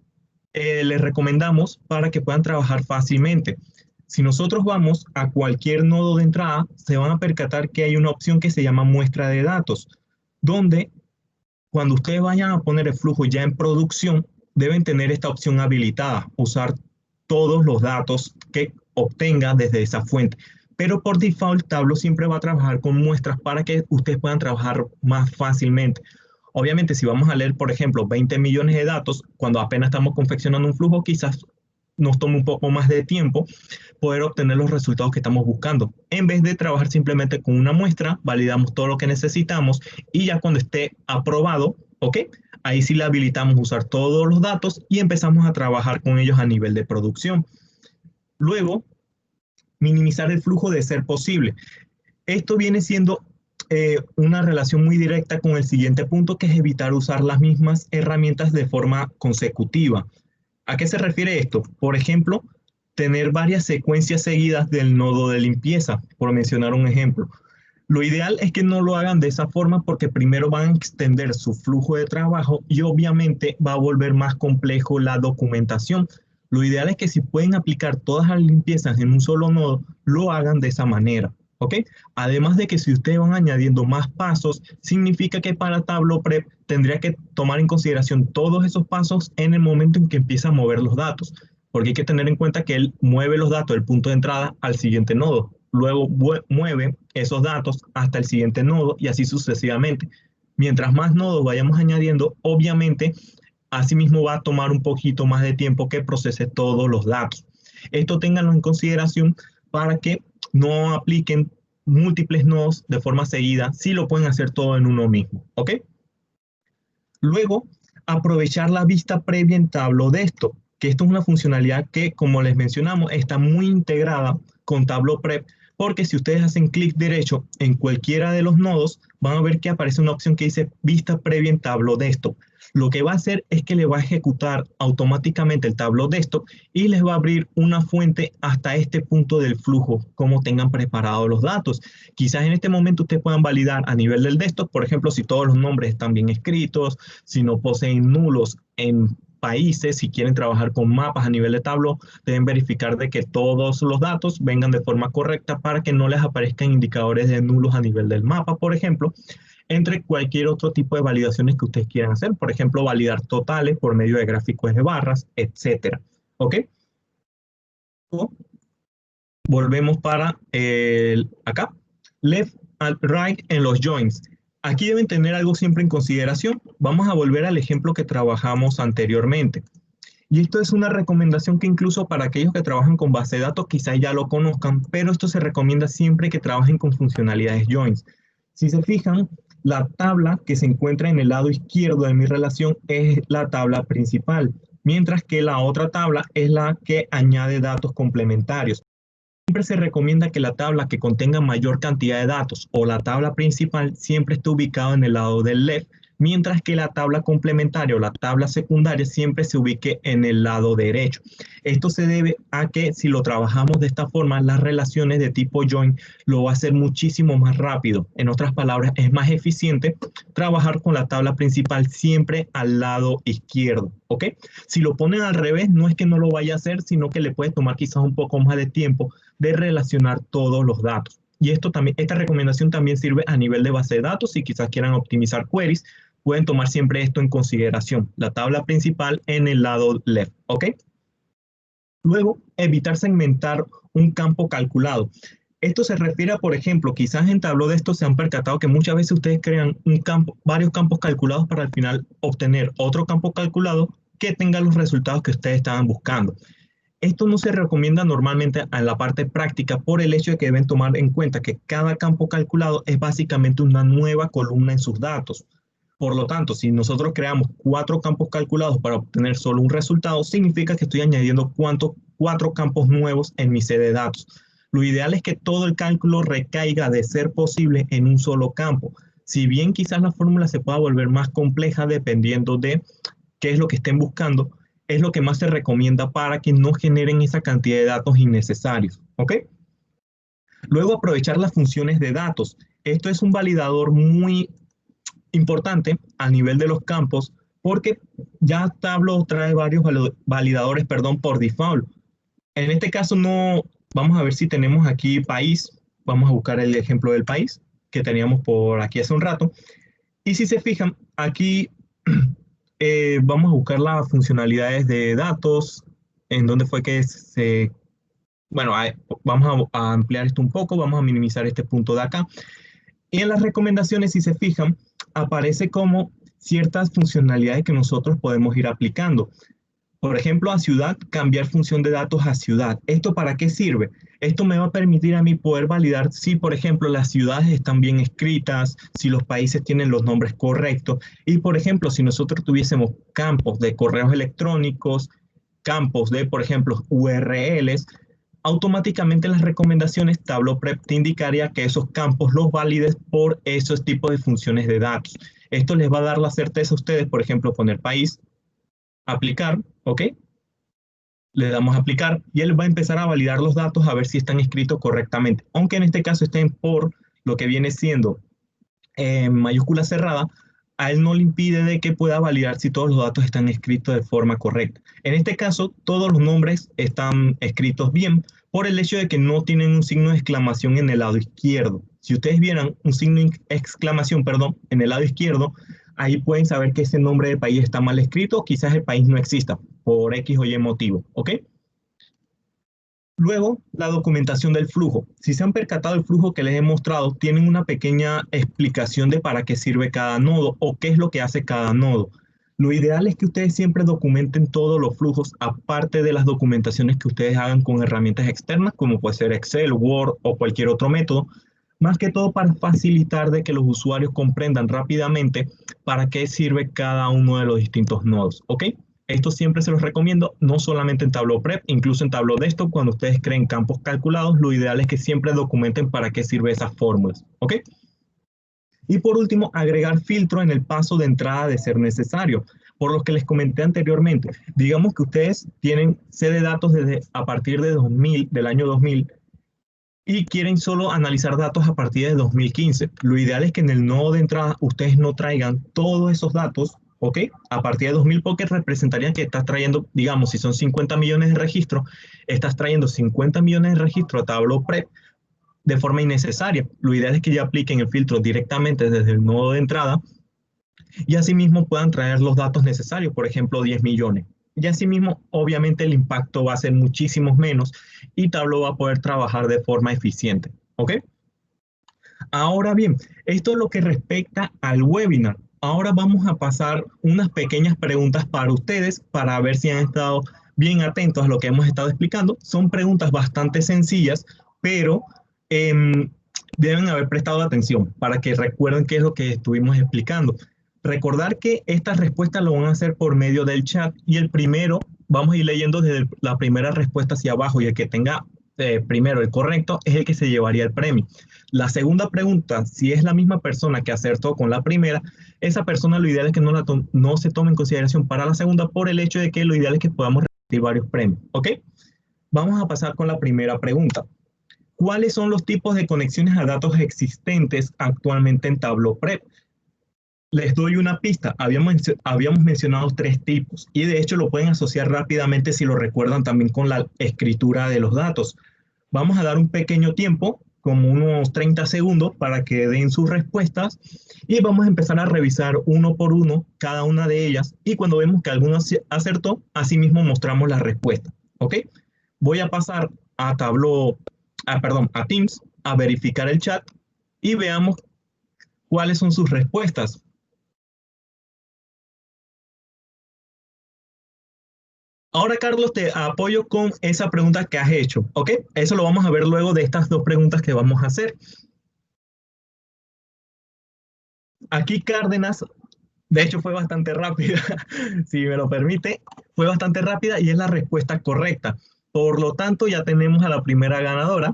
Speaker 1: les recomendamos para que puedan trabajar fácilmente. Si nosotros vamos a cualquier nodo de entrada, se van a percatar que hay una opción que se llama muestra de datos, donde cuando ustedes vayan a poner el flujo ya en producción, deben tener esta opción habilitada, usar todos los datos que obtenga desde esa fuente. Pero por default, Tableau siempre va a trabajar con muestras para que ustedes puedan trabajar más fácilmente. Obviamente, si vamos a leer, por ejemplo, 20 millones de datos, cuando apenas estamos confeccionando un flujo, quizás nos tome un poco más de tiempo poder obtener los resultados que estamos buscando. En vez de trabajar simplemente con una muestra, validamos todo lo que necesitamos y ya cuando esté aprobado, ¿ok? Ahí sí le habilitamos usar todos los datos y empezamos a trabajar con ellos a nivel de producción. Luego, minimizar el flujo de ser posible. Esto viene siendo una relación muy directa con el siguiente punto, que es evitar usar las mismas herramientas de forma consecutiva. ¿A qué se refiere esto? Por ejemplo, tener varias secuencias seguidas del nodo de limpieza, por mencionar un ejemplo. Lo ideal es que no lo hagan de esa forma porque primero van a extender su flujo de trabajo y obviamente va a volver más complejo la documentación. Lo ideal es que si pueden aplicar todas las limpiezas en un solo nodo, lo hagan de esa manera. ¿Ok? Además de que si ustedes van añadiendo más pasos, significa que para Tableau Prep tendría que tomar en consideración todos esos pasos en el momento en que empieza a mover los datos, porque hay que tener en cuenta que él mueve los datos del punto de entrada al siguiente nodo, luego mueve esos datos hasta el siguiente nodo y así sucesivamente. Mientras más nodos vayamos añadiendo, obviamente, asimismo va a tomar un poquito más de tiempo que procese todos los datos. Esto ténganlo en consideración para que no apliquen múltiples nodos de forma seguida, si lo pueden hacer todo en uno mismo, ¿ok? Luego, aprovechar la vista previa en Tableau Desktop, que esto es una funcionalidad que, como les mencionamos, está muy integrada con Tableau Prep, porque si ustedes hacen clic derecho en cualquiera de los nodos, van a ver que aparece una opción que dice vista previa en Tableau Desktop. Lo que va a hacer es que le va a ejecutar automáticamente el Tableau Desktop y les va a abrir una fuente hasta este punto del flujo, como tengan preparados los datos. Quizás en este momento ustedes puedan validar a nivel del desktop, por ejemplo, si todos los nombres están bien escritos, si no poseen nulos en países, si quieren trabajar con mapas a nivel de Tableau, deben verificar de que todos los datos vengan de forma correcta para que no les aparezcan indicadores de nulos a nivel del mapa, por ejemplo, entre cualquier otro tipo de validaciones que ustedes quieran hacer, por ejemplo, validar totales por medio de gráficos de barras, etcétera. ¿Ok? Volvemos para acá, left and right en los joins. Aquí deben tener algo siempre en consideración. Vamos a volver al ejemplo que trabajamos anteriormente. Y esto es una recomendación que incluso para aquellos que trabajan con base de datos quizás ya lo conozcan, pero esto se recomienda siempre que trabajen con funcionalidades joins. Si se fijan, la tabla que se encuentra en el lado izquierdo de mi relación es la tabla principal, mientras que la otra tabla es la que añade datos complementarios. Siempre se recomienda que la tabla que contenga mayor cantidad de datos o la tabla principal siempre esté ubicada en el lado del left, mientras que la tabla complementaria o la tabla secundaria siempre se ubique en el lado derecho. Esto se debe a que si lo trabajamos de esta forma, las relaciones de tipo join lo va a hacer muchísimo más rápido. En otras palabras, es más eficiente trabajar con la tabla principal siempre al lado izquierdo, ¿ok? Si lo ponen al revés, no es que no lo vaya a hacer, sino que le puede tomar quizás un poco más de tiempo de relacionar todos los datos. Y esto también, esta recomendación también sirve a nivel de base de datos. Si quizás quieran optimizar queries, pueden tomar siempre esto en consideración. La tabla principal en el lado left, ¿ok? Luego, evitar segmentar un campo calculado. Esto se refiere a, por ejemplo, quizás en Tableau de esto se han percatado que muchas veces ustedes crean un campo, varios campos calculados para al final obtener otro campo calculado que tenga los resultados que ustedes estaban buscando. Esto no se recomienda normalmente en la parte práctica por el hecho de que deben tomar en cuenta que cada campo calculado es básicamente una nueva columna en sus datos. Por lo tanto, si nosotros creamos 4 campos calculados para obtener solo un resultado, significa que estoy añadiendo 4 campos nuevos en mi set de datos. Lo ideal es que todo el cálculo recaiga de ser posible en un solo campo. Si bien quizás la fórmula se pueda volver más compleja dependiendo de qué es lo que estén buscando, es lo que más se recomienda para que no generen esa cantidad de datos innecesarios, ¿ok? Luego, aprovechar las funciones de datos. Esto es un validador muy importante a nivel de los campos porque ya Tableau trae varios validadores, perdón, por default. En este caso no, vamos a ver si tenemos aquí país, vamos a buscar el ejemplo del país que teníamos por aquí hace un rato. Y si se fijan, aquí vamos a buscar las funcionalidades de datos, en donde fue que se... Bueno, vamos a ampliar esto un poco, vamos a minimizar este punto de acá. Y en las recomendaciones, si se fijan, aparece como ciertas funcionalidades que nosotros podemos ir aplicando. Por ejemplo, a ciudad, cambiar función de datos a ciudad. ¿Esto para qué sirve? Esto me va a permitir a mí poder validar si, por ejemplo, las ciudades están bien escritas, si los países tienen los nombres correctos. Y, por ejemplo, si nosotros tuviésemos campos de correos electrónicos, campos de, por ejemplo, URLs, automáticamente las recomendaciones Tableau Prep te indicaría que esos campos los valides por esos tipos de funciones de datos. Esto les va a dar la certeza a ustedes, por ejemplo, poner país, aplicar, ¿ok? Le damos a aplicar y él va a empezar a validar los datos a ver si están escritos correctamente. Aunque en este caso estén por lo que viene siendo mayúscula cerrada, a él no le impide de que pueda validar si todos los datos están escritos de forma correcta. En este caso, todos los nombres están escritos bien por el hecho de que no tienen un signo de exclamación en el lado izquierdo. Si ustedes vieran un signo de exclamación, perdón, en el lado izquierdo, ahí pueden saber que ese nombre del país está mal escrito o quizás el país no exista por X o Y motivo, ¿ok? Luego, la documentación del flujo. Si se han percatado el flujo que les he mostrado, tienen una pequeña explicación de para qué sirve cada nodo o qué es lo que hace cada nodo. Lo ideal es que ustedes siempre documenten todos los flujos, aparte de las documentaciones que ustedes hagan con herramientas externas, como puede ser Excel, Word o cualquier otro método, más que todo para facilitar de que los usuarios comprendan rápidamente para qué sirve cada uno de los distintos nodos, ¿ok? Esto siempre se los recomiendo, no solamente en Tableau Prep, incluso en Tableau Desktop, cuando ustedes creen campos calculados, lo ideal es que siempre documenten para qué sirve esas fórmulas, ¿ok? Y por último, agregar filtro en el paso de entrada de ser necesario. Por lo que les comenté anteriormente, digamos que ustedes tienen sede de datos desde a partir de 2000, del año 2000, y quieren solo analizar datos a partir de 2015. Lo ideal es que en el nodo de entrada ustedes no traigan todos esos datos, ¿ok? A partir de 2000 porque representarían que estás trayendo, digamos, si son 50 millones de registros, estás trayendo 50 millones de registros a Tableau Prep de forma innecesaria. Lo ideal es que ya apliquen el filtro directamente desde el nodo de entrada y asimismo puedan traer los datos necesarios, por ejemplo, 10 millones. Y asimismo, obviamente, el impacto va a ser muchísimo menos y Tableau va a poder trabajar de forma eficiente, ¿ok? Ahora bien, esto es lo que respecta al webinar. Ahora vamos a pasar unas pequeñas preguntas para ustedes para ver si han estado bien atentos a lo que hemos estado explicando. Son preguntas bastante sencillas, pero deben haber prestado atención para que recuerden qué es lo que estuvimos explicando. Recordar que estas respuestas lo van a hacer por medio del chat y el primero, vamos a ir leyendo desde la primera respuesta hacia abajo y el que tenga primero el correcto es el que se llevaría el premio. La segunda pregunta, si es la misma persona que acertó con la primera, esa persona lo ideal es que no se tome en consideración para la segunda por el hecho de que lo ideal es que podamos repetir varios premios, ¿ok? Vamos a pasar con la primera pregunta. ¿Cuáles son los tipos de conexiones a datos existentes actualmente en Tableau Prep? Les doy una pista. Habíamos mencionado 3 tipos y de hecho lo pueden asociar rápidamente si lo recuerdan también con la escritura de los datos. Vamos a dar un pequeño tiempo, como unos 30 segundos, para que den sus respuestas y vamos a empezar a revisar uno por uno cada una de ellas y cuando vemos que alguno acertó, asimismo mostramos la respuesta. ¿Ok? Voy a pasar a a Teams, a verificar el chat y veamos cuáles son sus respuestas. Ahora, Carlos, te apoyo con esa pregunta que has hecho, ¿ok? Eso lo vamos a ver luego de estas 2 preguntas que vamos a hacer. Aquí Cárdenas, de hecho fue bastante rápida, si me lo permite, fue bastante rápida y es la respuesta correcta. Por lo tanto, ya tenemos a la primera ganadora,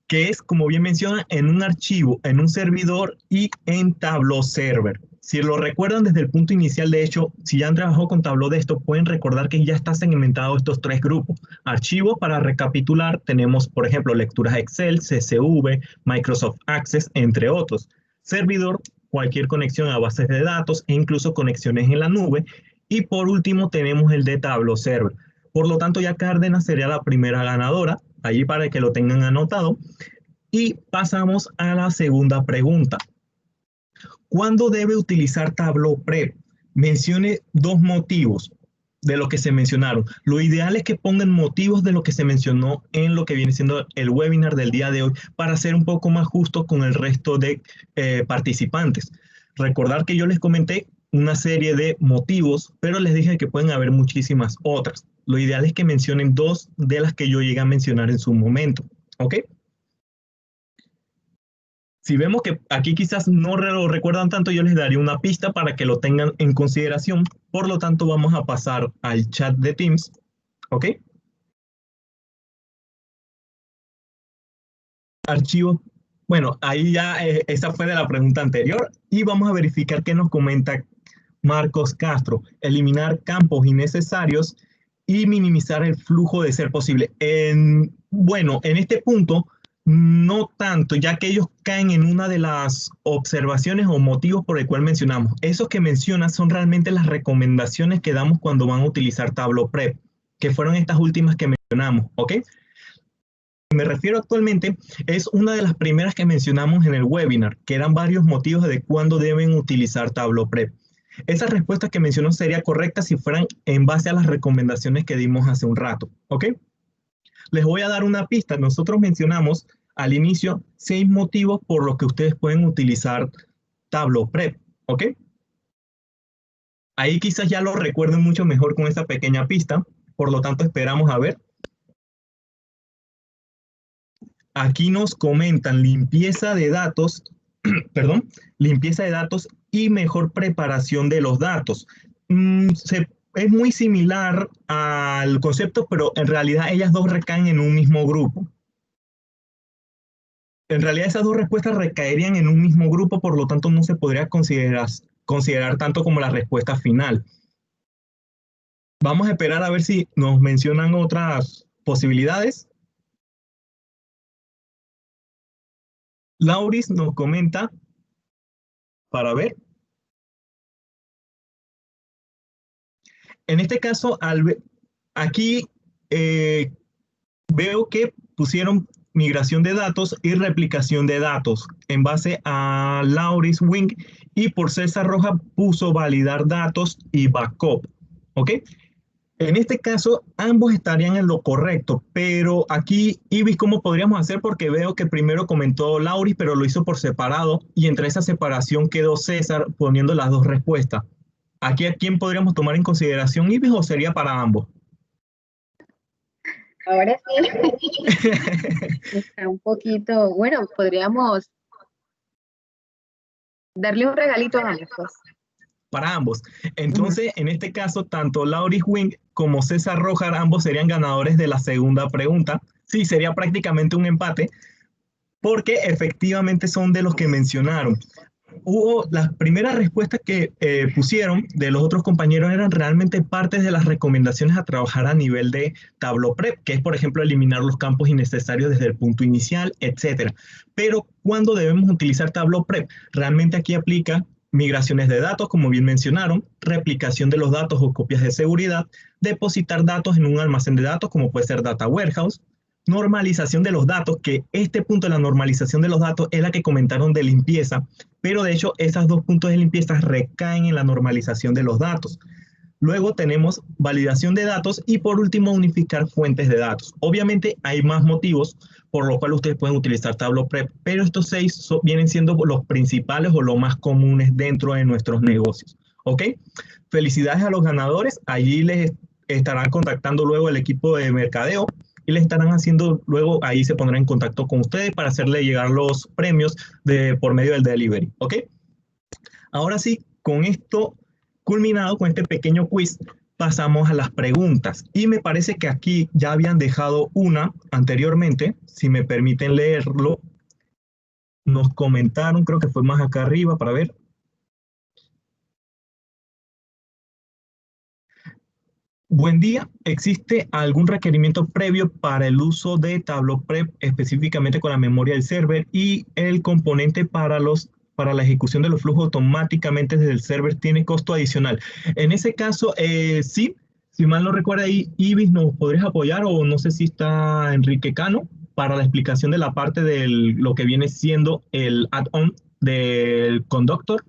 Speaker 1: que es, como bien menciona, en un archivo, en un servidor y en Tableau Server. Si lo recuerdan desde el punto inicial, de hecho, si ya han trabajado con Tableau de esto, pueden recordar que ya está segmentado estos 3 grupos. Archivos, para recapitular, tenemos, por ejemplo, lecturas Excel, CSV, Microsoft Access, entre otros. Servidor, cualquier conexión a bases de datos e incluso conexiones en la nube. Y por último tenemos el de Tableau Server. Por lo tanto, ya Cárdenas sería la primera ganadora, allí para que lo tengan anotado. Y pasamos a la segunda pregunta. ¿Cuándo debe utilizar Tableau Prep? Mencione dos motivos de lo que se mencionaron. Lo ideal es que pongan motivos de lo que se mencionó en lo que viene siendo el webinar del día de hoy para ser un poco más justos con el resto de participantes. Recordar que yo les comenté una serie de motivos, pero les dije que pueden haber muchísimas otras. Lo ideal es que mencionen dos de las que yo llegué a mencionar en su momento. ¿Ok? Si vemos que aquí quizás no lo recuerdan tanto, yo les daría una pista para que lo tengan en consideración. Por lo tanto, vamos a pasar al chat de Teams. ¿Ok? Archivo. Bueno, ahí ya esa fue de la pregunta anterior. Y vamos a verificar qué nos comenta Marcos Castro. Eliminar campos innecesarios y minimizar el flujo de ser posible. Bueno, en este punto, no tanto, ya que ellos caen en una de las observaciones o motivos por el cual mencionamos. Esos que mencionas son realmente las recomendaciones que damos cuando van a utilizar Tableau Prep, que fueron estas últimas que mencionamos, ¿ok? Me refiero actualmente es una de las primeras que mencionamos en el webinar, que eran varios motivos de cuándo deben utilizar Tableau Prep. Esa respuesta que mencionó sería correcta si fueran en base a las recomendaciones que dimos hace un rato, ¿ok? Les voy a dar una pista. Nosotros mencionamos al inicio 6 motivos por los que ustedes pueden utilizar Tableau Prep, ¿ok? Ahí quizás ya lo recuerden mucho mejor con esta pequeña pista, por lo tanto esperamos a ver. Aquí nos comentan limpieza de datos, perdón, limpieza de datos y mejor preparación de los datos. Es muy similar al concepto, pero en realidad ellas dos recaen en un mismo grupo. En realidad esas dos respuestas recaerían en un mismo grupo, por lo tanto no se podría considerar tanto como la respuesta final. Vamos a esperar a ver si nos mencionan otras posibilidades. Lauris nos comenta para ver. En este caso, aquí veo que pusieron migración de datos y replicación de datos en base a Lauris Wing, y por César Roja puso validar datos y backup. ¿Ok? En este caso, ambos estarían en lo correcto, pero aquí, Ibis, ¿cómo podríamos hacer? Porque veo que primero comentó Lauris, pero lo hizo por separado, y entre esa separación quedó César poniendo las dos respuestas. ¿Aquí a quién podríamos tomar en consideración, Ibis, o sería para ambos?
Speaker 2: Ahora sí, está un poquito, bueno, podríamos darle un regalito a ambos, pues.
Speaker 1: Para ambos. Entonces, en este caso, tanto Lauris Wing como César Rojar, ambos serían ganadores de la segunda pregunta. Sí, sería prácticamente un empate, porque efectivamente son de los que mencionaron. Hubo las primeras respuestas que pusieron de los otros compañeros eran realmente partes de las recomendaciones a trabajar a nivel de Tableau Prep, que es, por ejemplo, eliminar los campos innecesarios desde el punto inicial, etcétera. Pero ¿cuándo debemos utilizar Tableau Prep? Realmente aquí aplica migraciones de datos, como bien mencionaron, replicación de los datos o copias de seguridad, depositar datos en un almacén de datos, como puede ser Data Warehouse, normalización de los datos, que este punto de la normalización de los datos es la que comentaron de limpieza, pero de hecho esos dos puntos de limpieza recaen en la normalización de los datos. Luego tenemos validación de datos y por último unificar fuentes de datos. Obviamente hay más motivos por los cuales ustedes pueden utilizar Tableau Prep, pero estos 6 vienen siendo los principales o los más comunes dentro de nuestros negocios. ¿Ok? Felicidades a los ganadores. Allí les estarán contactando luego el equipo de mercadeo y les estarán haciendo, luego ahí se pondrán en contacto con ustedes para hacerle llegar los premios por medio del delivery, ¿ok? Ahora sí, con esto culminado, con este pequeño quiz, pasamos a las preguntas. Y me parece que aquí ya habían dejado una anteriormente, si me permiten leerlo. Nos comentaron, creo que fue más acá arriba para ver. Buen día. ¿Existe algún requerimiento previo para el uso de Tableau Prep, específicamente con la memoria del server y el componente para los para la ejecución de los flujos automáticamente desde el server tiene costo adicional. En ese caso, sí, si mal no recuerda ahí, Ibis, ¿nos podrías apoyar? O no sé si está Enrique Cano para la explicación de la parte de lo que viene siendo el add-on del conductor,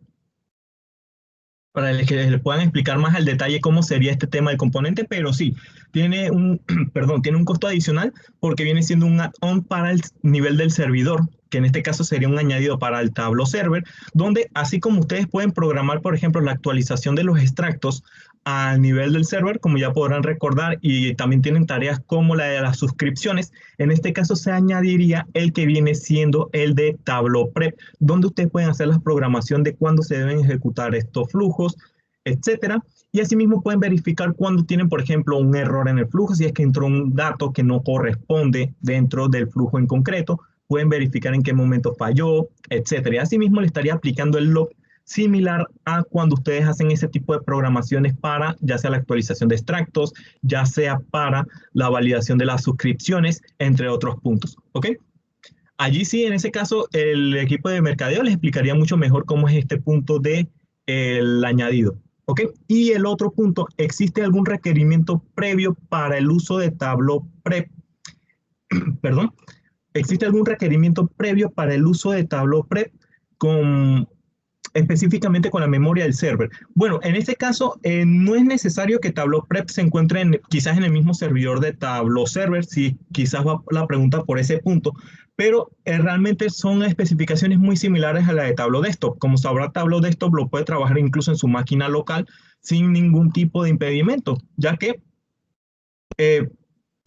Speaker 1: para que le puedan explicar más al detalle cómo sería este tema del componente, pero sí, tiene un, perdón, tiene un costo adicional porque viene siendo un add-on para el nivel del servidor, que en este caso sería un añadido para el Tableau Server, donde así como ustedes pueden programar, por ejemplo, la actualización de los extractos al nivel del server, como ya podrán recordar, y también tienen tareas como la de las suscripciones, en este caso se añadiría el que viene siendo el de Tableau Prep, donde ustedes pueden hacer la programación de cuándo se deben ejecutar estos flujos, etcétera. Y asimismo pueden verificar cuando tienen, por ejemplo, un error en el flujo, si es que entró un dato que no corresponde dentro del flujo en concreto, pueden verificar en qué momento falló, etcétera. Y asimismo le estaría aplicando el log similar a cuando ustedes hacen ese tipo de programaciones para ya sea la actualización de extractos, ya sea para la validación de las suscripciones, entre otros puntos. ¿Ok? Allí sí, en ese caso, el equipo de mercadeo les explicaría mucho mejor cómo es este punto de el añadido. ¿Ok? Y el otro punto, ¿existe algún requerimiento previo para el uso de Tableau Prep? Perdón. ¿Existe algún requerimiento previo para el uso de Tableau Prep con específicamente con la memoria del server? Bueno, en este caso no es necesario que Tableau Prep se encuentre quizás en el mismo servidor de Tableau Server, si quizás va la pregunta por ese punto, pero realmente son especificaciones muy similares a la de Tableau Desktop. Como sabrá, Tableau Desktop lo puede trabajar incluso en su máquina local sin ningún tipo de impedimento, ya que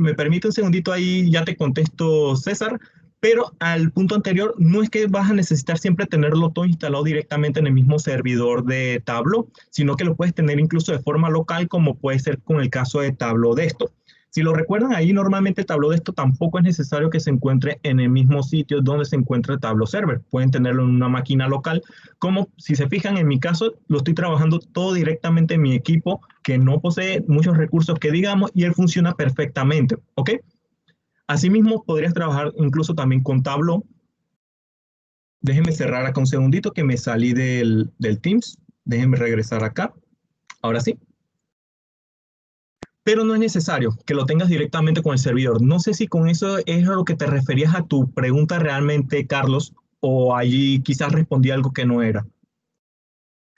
Speaker 1: me permite un segundito ahí, ya te contesto, César, pero al punto anterior, no es que vas a necesitar siempre tenerlo todo instalado directamente en el mismo servidor de Tableau, sino que lo puedes tener incluso de forma local, como puede ser con el caso de Tableau Desktop. Si lo recuerdan, ahí normalmente Tableau Desktop tampoco es necesario que se encuentre en el mismo sitio donde se encuentra el Tableau Server. Pueden tenerlo en una máquina local, como si se fijan en mi caso, lo estoy trabajando todo directamente en mi equipo, que no posee muchos recursos que digamos, y él funciona perfectamente, ¿ok? Asimismo, podrías trabajar incluso también con Tableau. Déjenme cerrar acá un segundito que me salí del Teams. Déjenme regresar acá. Ahora sí. Pero no es necesario que lo tengas directamente con el servidor. No sé si con eso es a lo que te referías a tu pregunta realmente, Carlos, o allí quizás respondí algo que no era.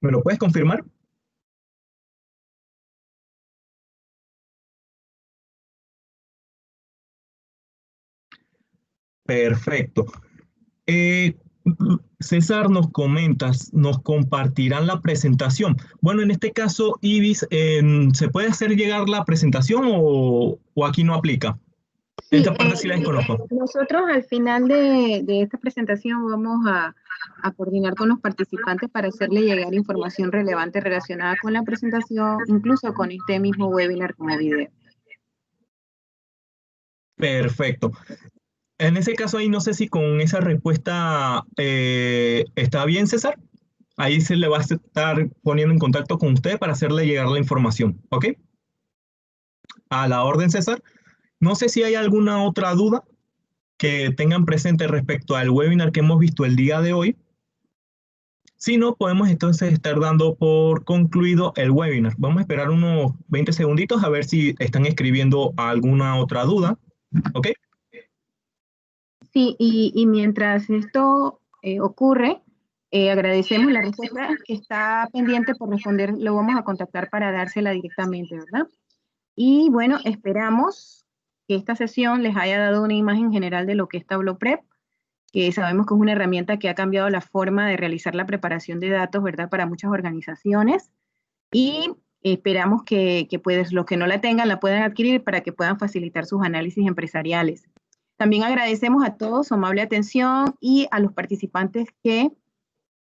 Speaker 1: ¿Me lo puedes confirmar? Perfecto. Eh, César, nos comentas, nos compartirán la presentación. Bueno, en este caso, Ibis, ¿se puede hacer llegar la presentación o aquí no aplica?
Speaker 2: Sí,
Speaker 1: Esta parte sí la desconozco.
Speaker 2: nosotros al final de esta presentación vamos a coordinar con los participantes para hacerle llegar información relevante relacionada con la presentación, incluso con este mismo webinar como video.
Speaker 1: Perfecto. En ese caso, ahí no sé si con esa respuesta está bien, César. Ahí se le va a estar poniendo en contacto con usted para hacerle llegar la información. ¿Ok? A la orden, César. No sé si hay alguna otra duda que tengan presente respecto al webinar que hemos visto el día de hoy. Si no, podemos entonces estar dando por concluido el webinar. Vamos a esperar unos 20 segunditos a ver si están escribiendo alguna otra duda. ¿Ok?
Speaker 2: Sí, y mientras esto ocurre, agradecemos la respuesta que está pendiente por responder, lo vamos a contactar para dársela directamente, ¿verdad? Y bueno, esperamos que esta sesión les haya dado una imagen general de lo que es Tableau Prep, que sabemos que es una herramienta que ha cambiado la forma de realizar la preparación de datos, ¿verdad? Para muchas organizaciones. Y esperamos que pues, los que no la tengan la puedan adquirir para que puedan facilitar sus análisis empresariales. También agradecemos a todos su amable atención y a los participantes que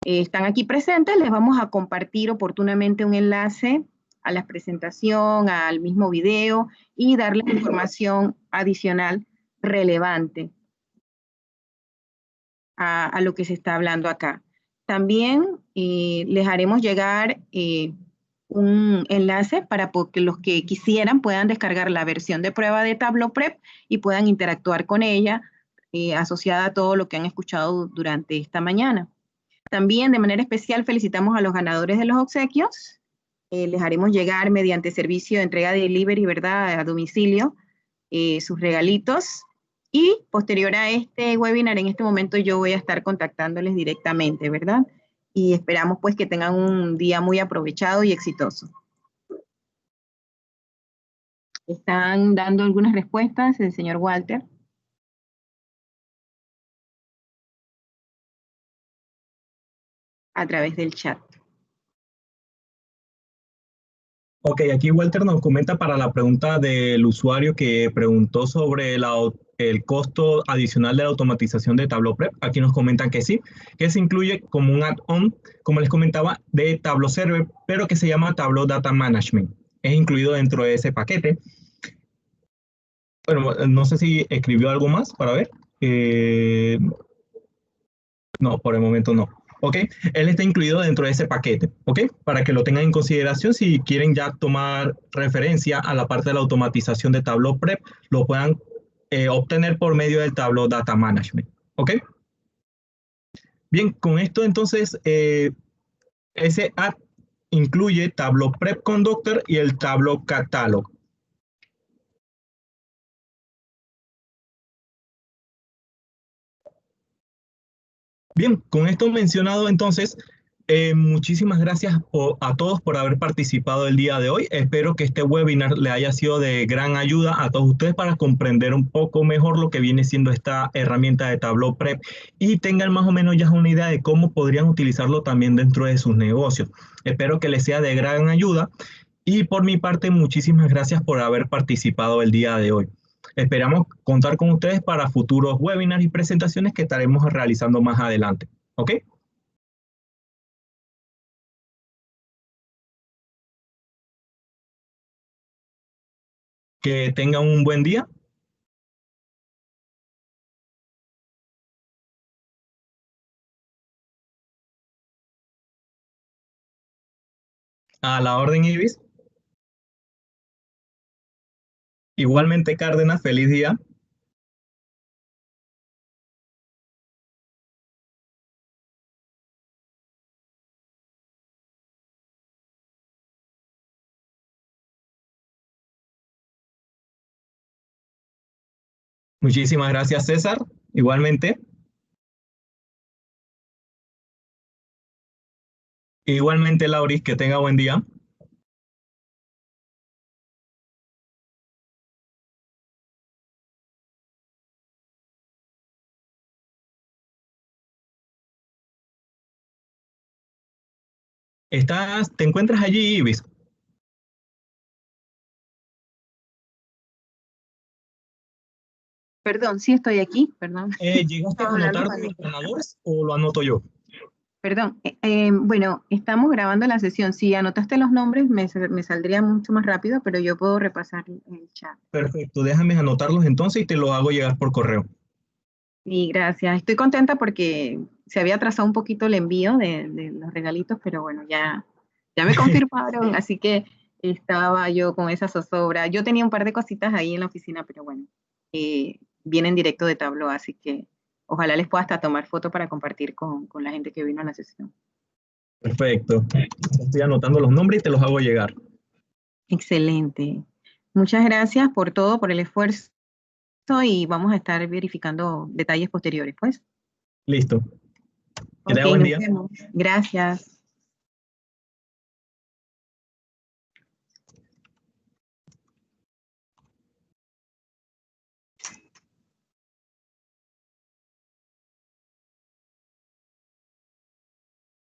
Speaker 2: están aquí presentes. Les vamos a compartir oportunamente un enlace a la presentación, al mismo video y darles información adicional relevante a lo que se está hablando acá. También les haremos llegar un enlace para que los que quisieran puedan descargar la versión de prueba de Tableau Prep y puedan interactuar con ella asociada a todo lo que han escuchado durante esta mañana. También de manera especial felicitamos a los ganadores de los obsequios. Les haremos llegar mediante servicio de entrega de delivery, ¿verdad?, a domicilio, sus regalitos. Y posterior a este webinar, en este momento yo voy a estar contactándoles directamente, ¿verdad? Y esperamos pues que tengan un día muy aprovechado y exitoso. Están dando algunas respuestas el señor Walter. A través del chat.
Speaker 1: Ok, aquí Walter nos comenta para la pregunta del usuario que preguntó sobre el costo adicional de la automatización de Tableau Prep. Aquí nos comentan que sí, que se incluye como un add-on, como les comentaba, de Tableau Server, pero que se llama Tableau Data Management. Es incluido dentro de ese paquete. Bueno, no sé si escribió algo más para ver. No, por el momento no. ¿Ok? Él está incluido dentro de ese paquete, ¿ok? Para que lo tengan en consideración si quieren ya tomar referencia a la parte de la automatización de Tableau Prep, lo puedan obtener por medio del Tableau Data Management, ¿ok? Bien, con esto entonces, ese app incluye Tableau Prep Conductor y el Tableau Catalog. Bien, con esto mencionado entonces, muchísimas gracias a todos por haber participado el día de hoy. Espero que este webinar le haya sido de gran ayuda a todos ustedes para comprender un poco mejor lo que viene siendo esta herramienta de Tableau Prep y tengan más o menos ya una idea de cómo podrían utilizarlo también dentro de sus negocios. Espero que les sea de gran ayuda y por mi parte, muchísimas gracias por haber participado el día de hoy. Esperamos contar con ustedes para futuros webinars y presentaciones que estaremos realizando más adelante. ¿Ok? Que tengan un buen día. A la orden, Ibis. Igualmente, Cárdenas, feliz día. Muchísimas gracias, César. Igualmente. Igualmente, Lauris, que tenga buen día. ¿Te encuentras allí, Ibis?
Speaker 2: Perdón, sí estoy aquí, perdón.
Speaker 1: ¿Llegaste a
Speaker 2: Estaba hablando
Speaker 1: anotar
Speaker 2: con
Speaker 1: los
Speaker 2: mi esposo.
Speaker 1: ganadores o lo anoto yo?
Speaker 2: Perdón, bueno, estamos grabando la sesión. Si anotaste los nombres, me saldría mucho más rápido, pero yo puedo repasar el chat.
Speaker 1: Perfecto, déjame anotarlos entonces y te los hago llegar por correo.
Speaker 2: Y gracias. Estoy contenta porque se había atrasado un poquito el envío de los regalitos, pero bueno, ya me confirmaron, así que estaba yo con esa zozobra. Yo tenía un par de cositas ahí en la oficina, pero bueno, vienen directo de Tableau, así que ojalá les pueda hasta tomar foto para compartir con la gente que vino a la sesión.
Speaker 1: Perfecto. Estoy anotando los nombres y te los hago llegar.
Speaker 2: Excelente. Muchas gracias por todo, por el esfuerzo y vamos a estar verificando detalles posteriores, pues.
Speaker 1: Listo. Que
Speaker 2: Ok,
Speaker 1: tenga buen
Speaker 2: nos
Speaker 1: día.
Speaker 2: vemos. Gracias.